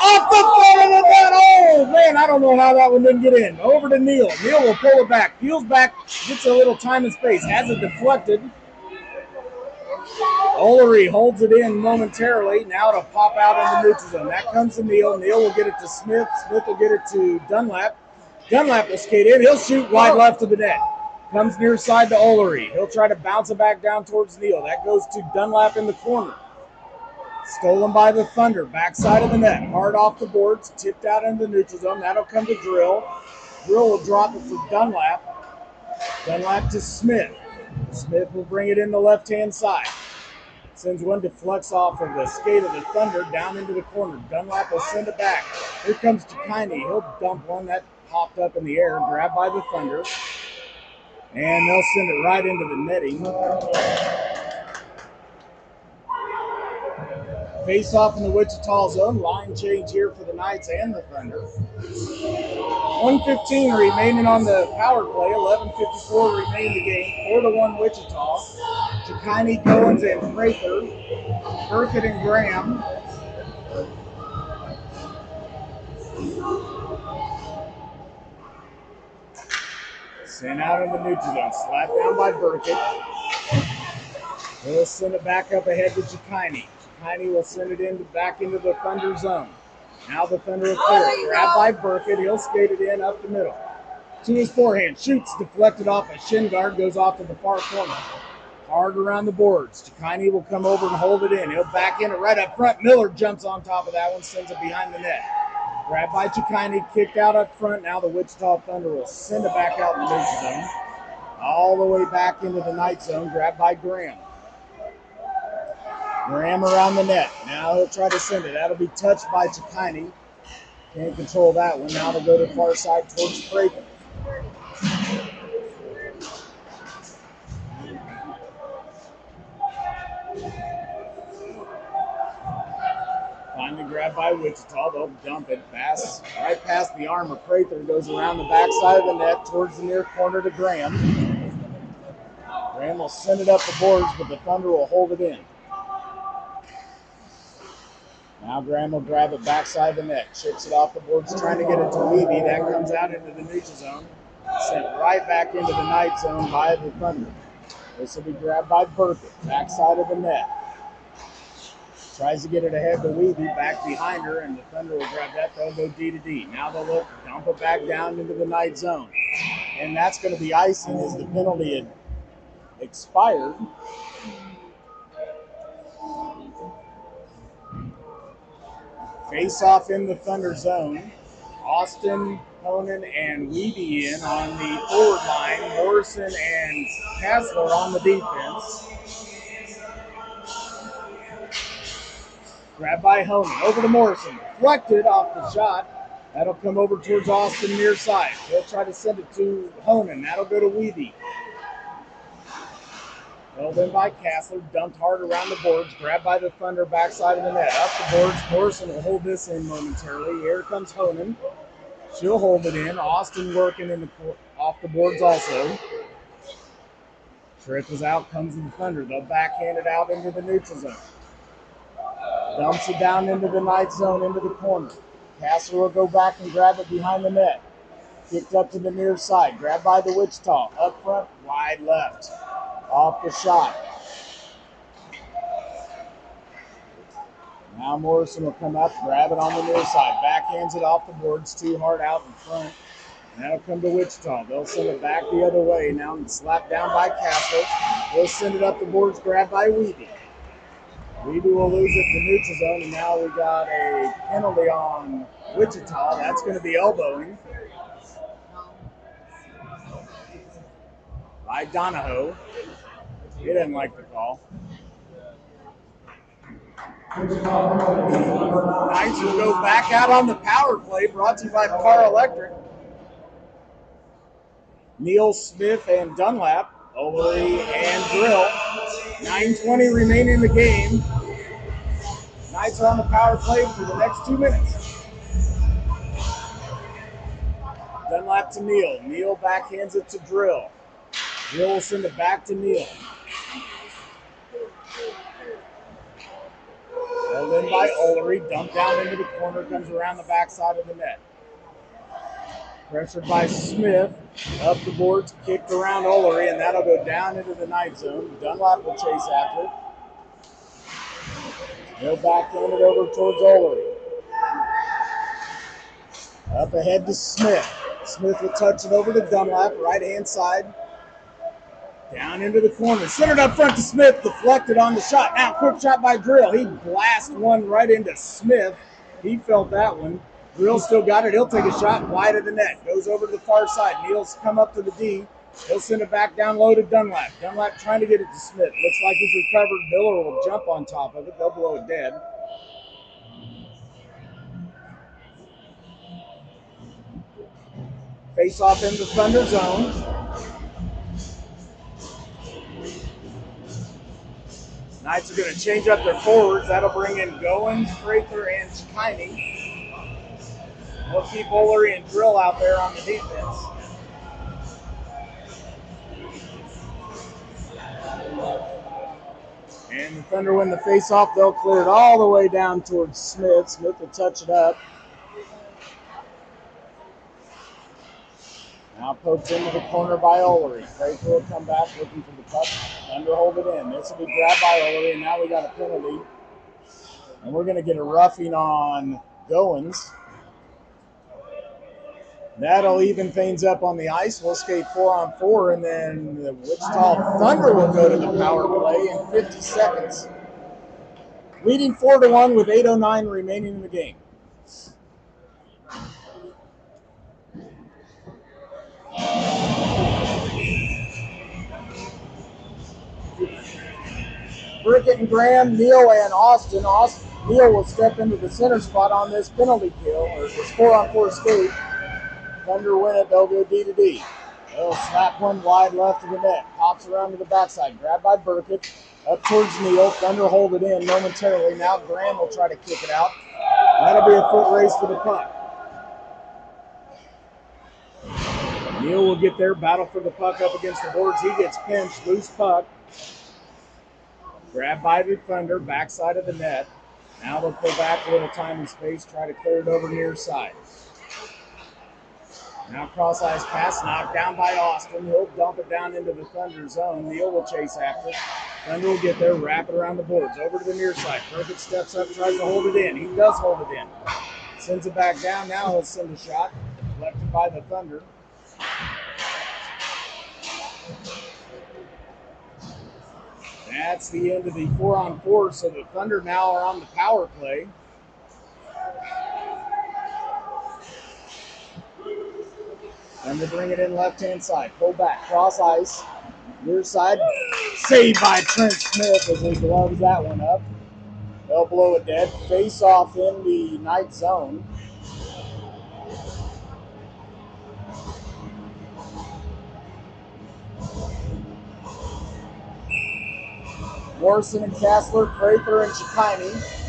Off the front of the net. Oh, man, I don't know how that one didn't get in. Over to Neal. Neal will pull it back. Peels back. Gets a little time and space. Has it deflected. Olery holds it in momentarily. Now it'll pop out in the neutral zone. That comes to Neal. Neal will get it to Smith. Smith will get it to Dunlap. Dunlap will skate in. He'll shoot wide left of the net. Comes near side to Olery. He'll try to bounce it back down towards Neal. That goes to Dunlap in the corner. Stolen by the Thunder. Backside of the net. Hard off the boards. Tipped out into the neutral zone. That'll come to Drill. Drill will drop it for Dunlap. Dunlap to Smith. Smith will bring it in the left-hand side. Sends one, deflects off of the skate of the Thunder down into the corner. Dunlap will send it back. Here comes Chikini. He'll dump one that popped up in the air, grabbed by the Thunder. And they'll send it right into the netting. Face off in the Wichita zone. Line change here for the Knights and the Thunder. 1:15 remaining on the power play. 11:54 remain in the game. 4-1 Wichita. Chikini, Goins, and Prather. Burkett and Graham. Sent out in the neutral zone. Slapped down by Burkett. He'll send it back up ahead to Chikini. Chikini will send it back into the Thunder zone. Now the Thunder will clear it. Grabbed by Burkett. He'll skate it in up the middle. To his forehand. Shoots, deflected off a shin guard. Goes off to the far corner. Hard around the boards. Chikini will come over and hold it in. He'll back in it right up front. Miller jumps on top of that one. Sends it behind the net. Grabbed by Chikini. Kicked out up front. Now the Wichita Thunder will send it back out in the neutral zone. All the way back into the Knight zone. Grabbed by Graham. Graham around the net. Now he'll try to send it. That'll be touched by Chikini. Can't control that one. Now they'll go to the far side towards Creighton. Finally grabbed by Wichita. They'll dump it. Pass right past the arm of Prather. Goes around the backside of the net towards the near corner to Graham. Graham will send it up the boards, but the Thunder will hold it in. Now Graham will grab it backside of the net. Chips it off the boards, trying to get it to Levy. That comes out into the neutral zone. Sent right back into the Knight zone by the Thunder. This will be grabbed by Burkett. Backside of the net. Tries to get it ahead to Levy. Back behind her, and the Thunder will grab that. They'll go D to D. Now they'll look, dump it back down into the Knight zone. And that's going to be icing as the penalty had expired. Face off in the Thunder zone. Austin, Honan, and Weeby in on the forward line. Morrison and Kessler on the defense. Grabbed by Honan. Over to Morrison. Deflected off the shot. That'll come over towards Austin near side. He'll try to send it to Honan. That'll go to Weeby. Held in by Kessler, dumped hard around the boards, grabbed by the Thunder backside of the net. Up the boards, Morrison will hold this in momentarily. Here comes Honan. She'll hold it in. Austin working off the boards also. Trick was out, comes in the Thunder. They'll backhand it out into the neutral zone. Dumps it down into the Knight zone, into the corner. Kessler will go back and grab it behind the net. Kicked up to the near side, grabbed by the Wichita. Up front, wide left. Off the shot. Now Morrison will come up, grab it on the near side. Backhands it off the boards, too hard out in front. That'll come to Wichita. They'll send it back the other way. Now slapped down by Castle. They'll send it up the boards, grabbed by Weeby. Weeby will lose it to neutral zone, and now we got a penalty on Wichita. That's going to be elbowing by Donahoe. He didn't like the call. Knights will go back out on the power play, brought to you by Par Electric. Neal, Smith, and Dunlap, Overy, and Drill. 9:20 remaining in the game. Knights are on the power play for the next 2 minutes. Dunlap to Neal. Neal backhands it to Drill. Drill will send it back to Neal. Held in by Overy. Dumped down into the corner. Comes around the backside of the net. Pressured by Smith. Up the boards. Kicked around Overy. And that'll go down into the night zone. Dunlap will chase after it. He'll backhand it over towards Overy. Up ahead to Smith. Smith will touch it over to Dunlap. Right-hand side. Down into the corner. Centered up front to Smith. Deflected on the shot. Now quick shot by Drill. He blasts one right into Smith. He felt that one. Drill still got it. He'll take a shot wide of the net. Goes over to the far side. Neal's come up to the D. He'll send it back down low to Dunlap. Dunlap trying to get it to Smith. Looks like he's recovered. Miller will jump on top of it. They'll blow it dead. Face off in the Thunder zone. Knights are going to change up their forwards. That'll bring in Goins, Prather, and Chikini. We'll keep Olery and Drill out there on the defense. And the Thunder win the face-off. They'll clear it all the way down towards Smith. Smith will touch it up. Now poked into the corner by Olery. Prather will come back looking for the puck. Thunder hold it in. This will be grabbed by Olery, and now we got a penalty. And we're going to get a roughing on Goins. That'll even things up on the ice. We'll skate 4-on-4, and then the Wichita Thunder will go to the power play in 50 seconds. Leading 4-1 with 8:09 remaining in the game. Brickett and Graham, Neal, and Austin. Neal will step into the center spot on this penalty kill, or this 4-on-4 skate. Thunder win it, they'll go D to D. They'll slap one wide left of the net. Pops around to the backside. Grabbed by Burkett. Up towards Neal. Thunder hold it in momentarily. Now Graham will try to kick it out. That'll be a foot race to the puck. Neal will get there, battle for the puck up against the boards. He gets pinched, loose puck. Grabbed by the Thunder, backside of the net. Now they'll pull back a little time and space, try to clear it over near side. Now cross-ice pass, knocked down by Austin. He'll dump it down into the Thunder zone. Neal will chase after it. Thunder will get there, wrap it around the boards, over to the near side. Burkett steps up, tries to hold it in. He does hold it in. Sends it back down. Now he'll send a shot. Deflected by the Thunder. That's the end of the 4-on-4, so the Thunder now are on the power play. Thunder bring it in left-hand side. Pull back, cross ice. Near side, saved by Trent Smith as he gloves that one up. They'll blow it dead. Face off in the night zone. Morrison and Kassler, Prather and Chikini.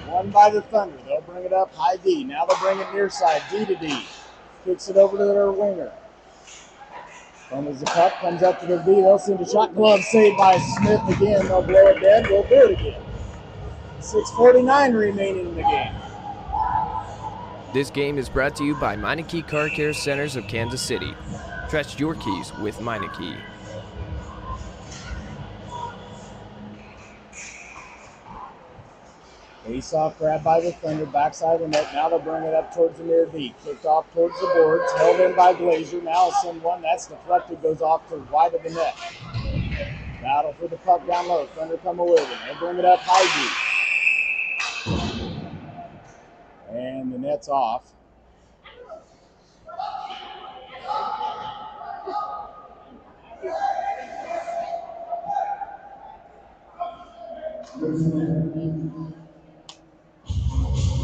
Won by the Thunder. They'll bring it up high D. Now they'll bring it near side, D to D. Kicks it over to their winger. Fumbles the puck, comes up to their D. They'll send a shot. Glove saved by Smith again. They'll blow it dead. We'll do it again. 6:49 remaining in the game. This game is brought to you by Meineke Car Care Centers of Kansas City. Trust your keys with Meineke. Face off, grab by the Thunder, backside of the net. Now they'll bring it up towards the near V. Kicked off towards the boards, held in by Glazer. Now a send one, that's deflected, goes off to wide of the net. Battle for the puck down low. Thunder come away with it. They'll bring it up high D. And the net's off.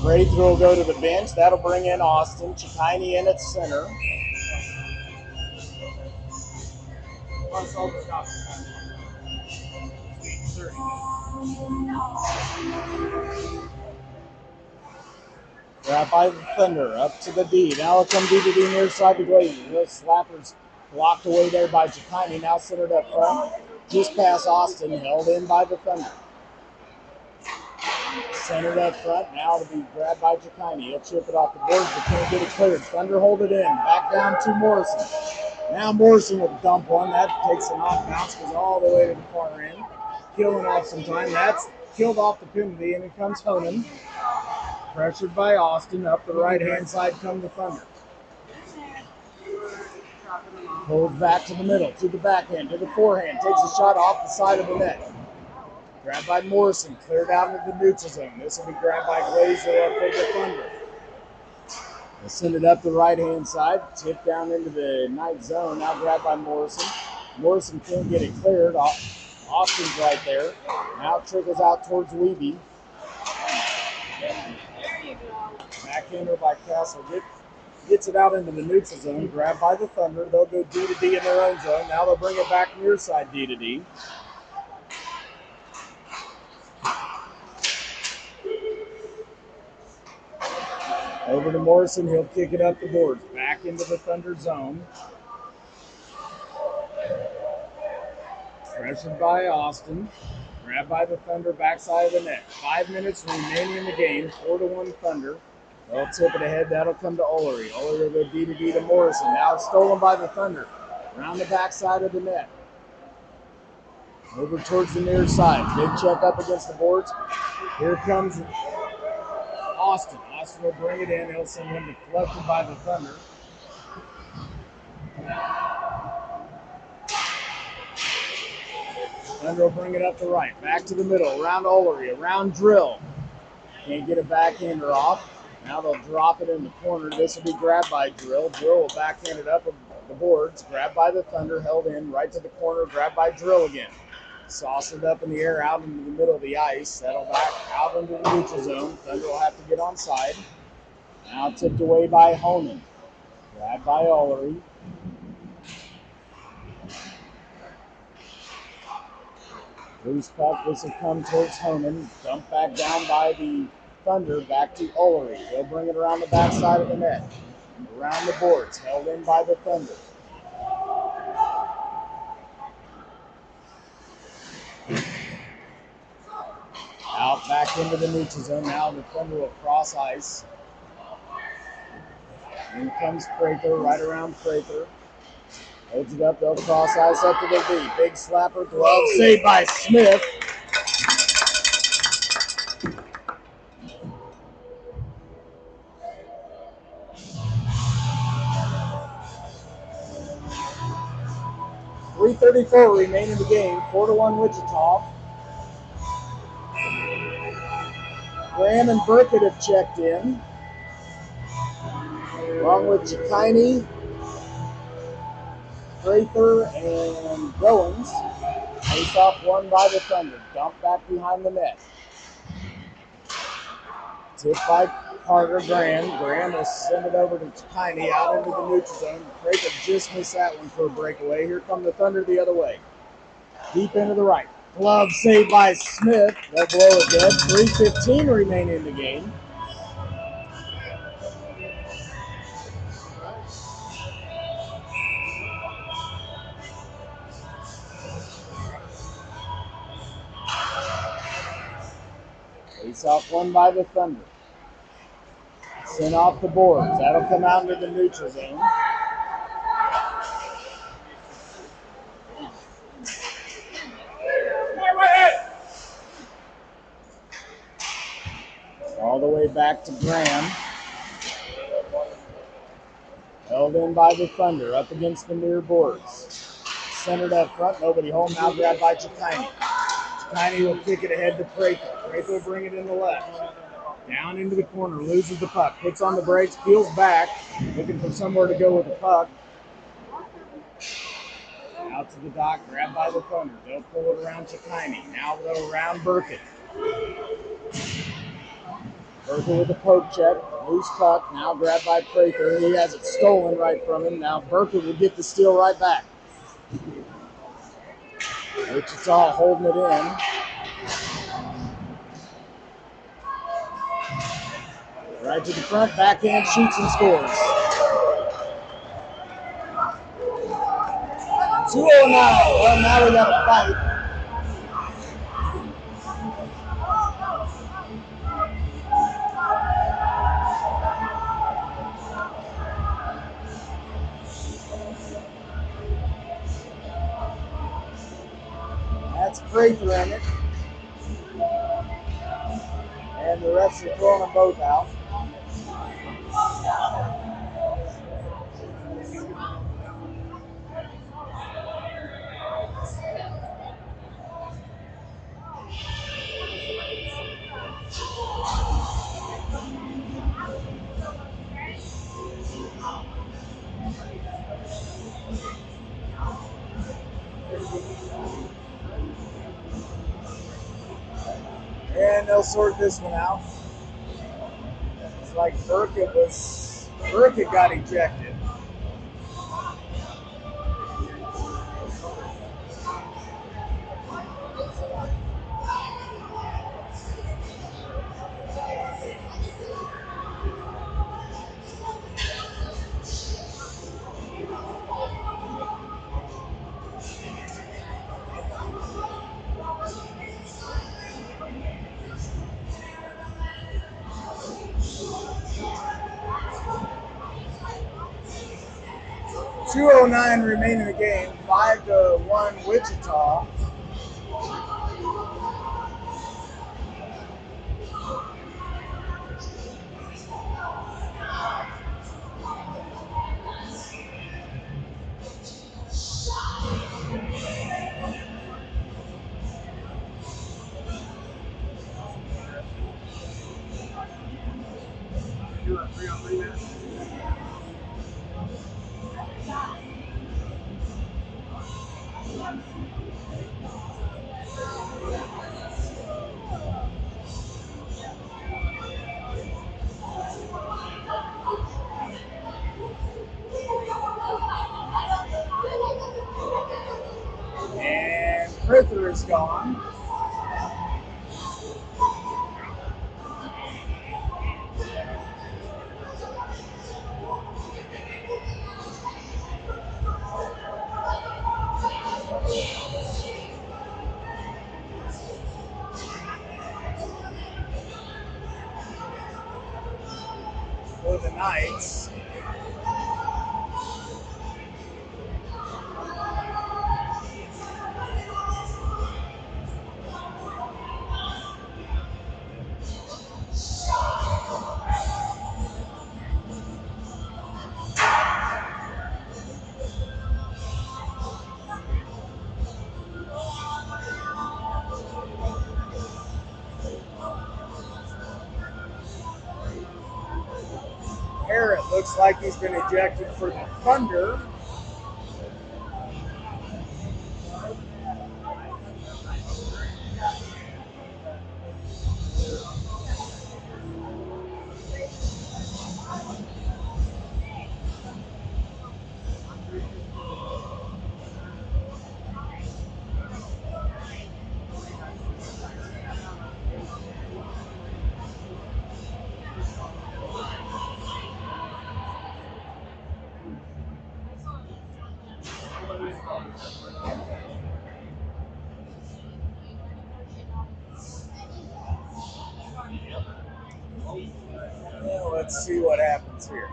Prather will go to the bench. That'll bring in Austin. Chikine in at center. Grab by the Thunder, up to the D. Now it'll come D to D near side to Glazer. Those slappers blocked away there by Chikine. Now centered up front. Just past Austin, held in by the Thunder. Centered up front. Now it'll be grabbed by Chikine. He'll chip it off the boards, but can't get it cleared. Thunder hold it in. Back down to Morrison. Now Morrison will dump one. That takes an off bounce, goes all the way to the far end. Killing off some time. That's killed off the penalty, and it comes Honan. Pressured by Austin. Up the right-hand side come the Thunder. Pulls back to the middle, to the backhand, to the forehand. Takes a shot off the side of the net. Grabbed by Morrison. Cleared out into the neutral zone. This will be grabbed by Glazer up for the Thunder. They'll send it up the right-hand side. Tip down into the night zone. Now grabbed by Morrison. Morrison can't get it cleared. Austin's right there. Now it trickles out towards Weeby. Backhander by Castle. Gets it out into the neutral zone. Grabbed by the Thunder. They'll go D to D in their own zone. Now they'll bring it back near side D to D. Over to Morrison. He'll kick it up the boards. Back into the Thunder zone. Pressured by Austin. Grabbed by the Thunder, backside of the net. 5 minutes remaining in the game. 4-1 Thunder. They'll tip it ahead. That'll come to Ullery. Ullery will go D to D to Morrison. Now it's stolen by the Thunder. Around the backside of the net. Over towards the near side. Big check up against the boards. Here comes Austin. Austin will bring it in. He'll send him deflected by the Thunder. Thunder will bring it up the right. Back to the middle. Around Ullery. Around Drill. Can't get a backhander off. Now they'll drop it in the corner. This will be grabbed by Drill. Drill will backhand it up the boards. Grabbed by the Thunder. Held in right to the corner. Grabbed by Drill again. Sauce it up in the air out into the middle of the ice. That'll back out into the neutral zone. Thunder will have to get onside. Now tipped away by Honan. Grabbed by Ullery. Loose puck. This will come towards Honan. Dumped back down by the Thunder. Back to Ullery. They'll bring it around the backside of the net. Around the boards. Held in by the Thunder. Out back into the neutral zone. Now the Thunder will cross ice. In comes Prather, right around Prather. Holds it up, they'll cross ice up to the V. Big slapper, glove, saved by Smith. .334 remaining in the game, 4-1 Wichita. Graham and Burkett have checked in, along with Chikine, Prather, and Goins. Face off won by the Thunder. Dump back behind the net. Tipped by Carter Graham. Graham will send it over to Chikine out into the neutral zone. Prather just missed that one for a breakaway. Here come the Thunder the other way. Deep into the right. Glove saved by Smith. They'll blow it dead. 3:15 remaining in the game. Face off won by the Thunder. Sent off the boards. That'll come out into the neutral zone. All the way back to Graham. Held in by the Thunder, up against the near boards. Centered up front, nobody home, now grabbed by Chikini. Chikini will kick it ahead to Prather. Prather will bring it in the left. Down into the corner, loses the puck, puts on the brakes, peels back, looking for somewhere to go with the puck. Out to the dot, grabbed by the Thunder. They'll pull it around Chikini. Now they'll around Burkett. Burkett with a poke check, loose puck, now grabbed by Prather. He has it stolen right from him. Now Burkett will get the steal right back. Wichita holding it in. Right to the front, backhand, shoots and scores. 2:09. Well, now we got a fight. That's Prather in it. And the refs are throwing them both out. And they'll sort this one out. It's like Burkett got ejected. .209 remaining in the game, 5-1 Wichita. And Prather is gone. For the Knights. Harrod looks like he's been ejected for the Thunder. Well, let's see what happens here.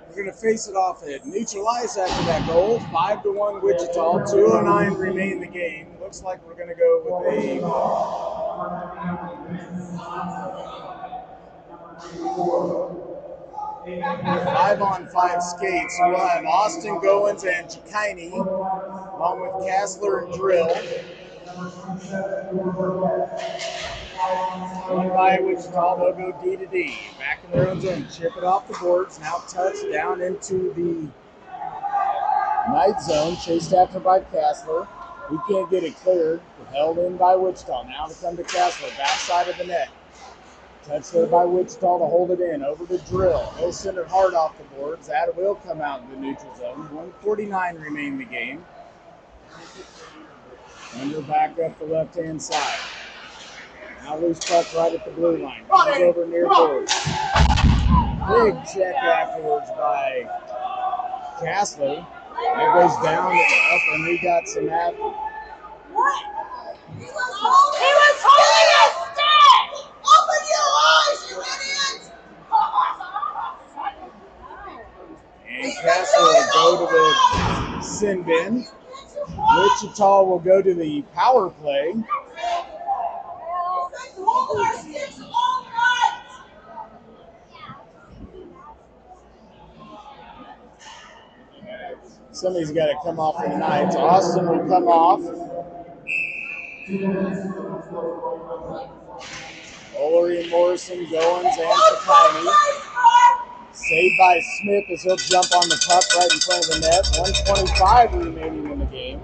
We're going to face it off at neutralize after that goal. 5-1 Wichita. 2:09 remain in the game. Looks like we're going to go with a 5-on-5 skates. We'll have Austin Goins and Chikini, along with Kassler and Drill. One by Wichita, they'll go D to D. Back in their own zone, chip it off the boards. Now touch down into the Knight zone, chased after by Kassler. He can't get it cleared. Held in by Wichita. Now to come to Kassler, backside of the net. Touch there by Wichita to hold it in. Over to Drill. He'll send it hard off the boards. That will come out in the neutral zone. 1:49 remain in the game. Thunder back up the left-hand side. Now loose puck right at the blue line. Comes over near boards. Big check afterwards by Kassler. That goes down and up, and we got some after. What? He was holding a stick! Open your eyes, you idiots! And Kassler will go to the sin bin. Wichita will go to the power play. Somebody's got to come off for the Knights. Austin will come off. Olery and Morrison, Goins, and Sakani. Saved by Smith as he'll jump on the puck right in front of the net. 1:25 remaining in the game.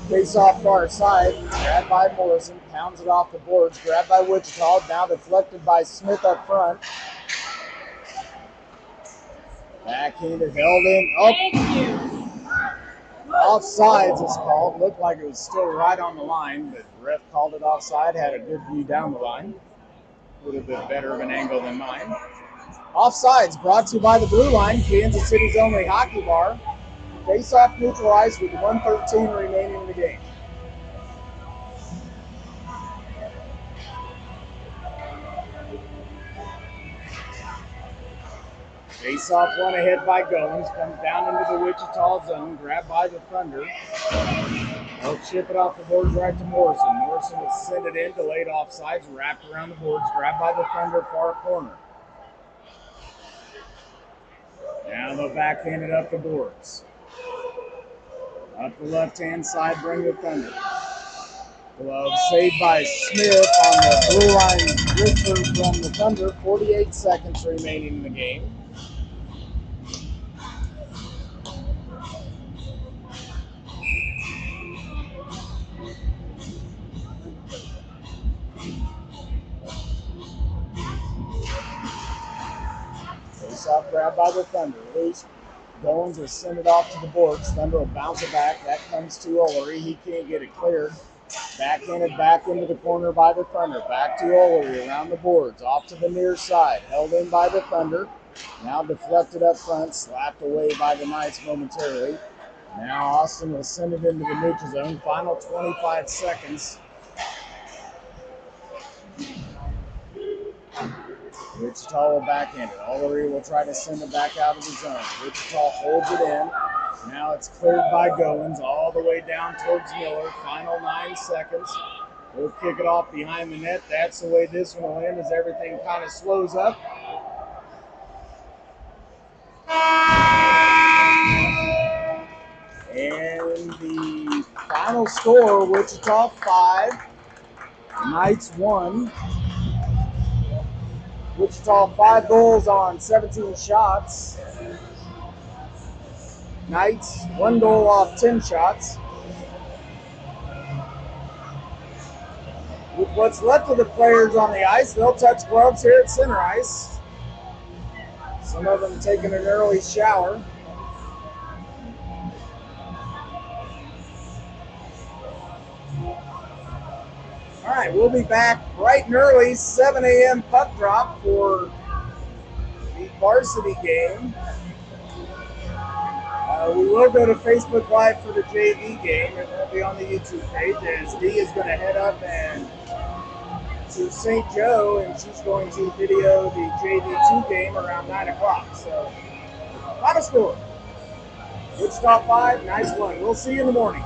Face off far side, grabbed by Morrison, pounds it off the boards, grabbed by Wichita, now deflected by Smith up front. Backhanded, held in, offsides is called. Looked like it was still right on the line, but the ref called it offside, had a good view down the line. A little bit better of an angle than mine. Offsides brought to you by the Blue Line, Kansas City's only hockey bar. Face-off neutralized with 1:13 remaining in the game. Face-off one ahead by Goins. Comes down into the Wichita zone. Grabbed by the Thunder. They'll chip it off the boards right to Morrison. Morrison will send it in. Delayed offsides. Wrapped around the boards. Grabbed by the Thunder far corner. Now they'll backhand it up the boards. Up the left-hand side, bring the Thunder. Glove saved by Smith on the blue line whisper from the Thunder. 48 seconds remaining in the game. Face-off grab by the Thunder. Loose. Goins will send it off to the boards. Thunder will bounce it back. That comes to Olery. He can't get it cleared. Backhanded back into the corner by the Thunder. Back to Olery around the boards. Off to the near side. Held in by the Thunder. Now deflected up front. Slapped away by the Knights momentarily. Now Austin will send it into the neutral zone. Final 25 seconds. Wichita will backhand it. Olery will try to send it back out of the zone. Wichita holds it in. Now it's cleared by Goins all the way down towards Miller. Final 9 seconds. We'll kick it off behind the net. That's the way this one will end as everything kind of slows up. And the final score, Wichita 5, Knights 1. Wichita 5 goals on 17 shots. Knights 1 goal off 10 shots. With what's left of the players on the ice, they'll touch gloves here at center ice. Some of them taking an early shower. All right, we'll be back bright and early, 7 a.m. puck drop for the varsity game. We will go to Facebook Live for the JV game. It won't be on the YouTube page, as Dee is going to head up and to St. Joe, and she's going to video the JV2 game around 9 o'clock. So, final score. Wichita 5, nice one. We'll see you in the morning.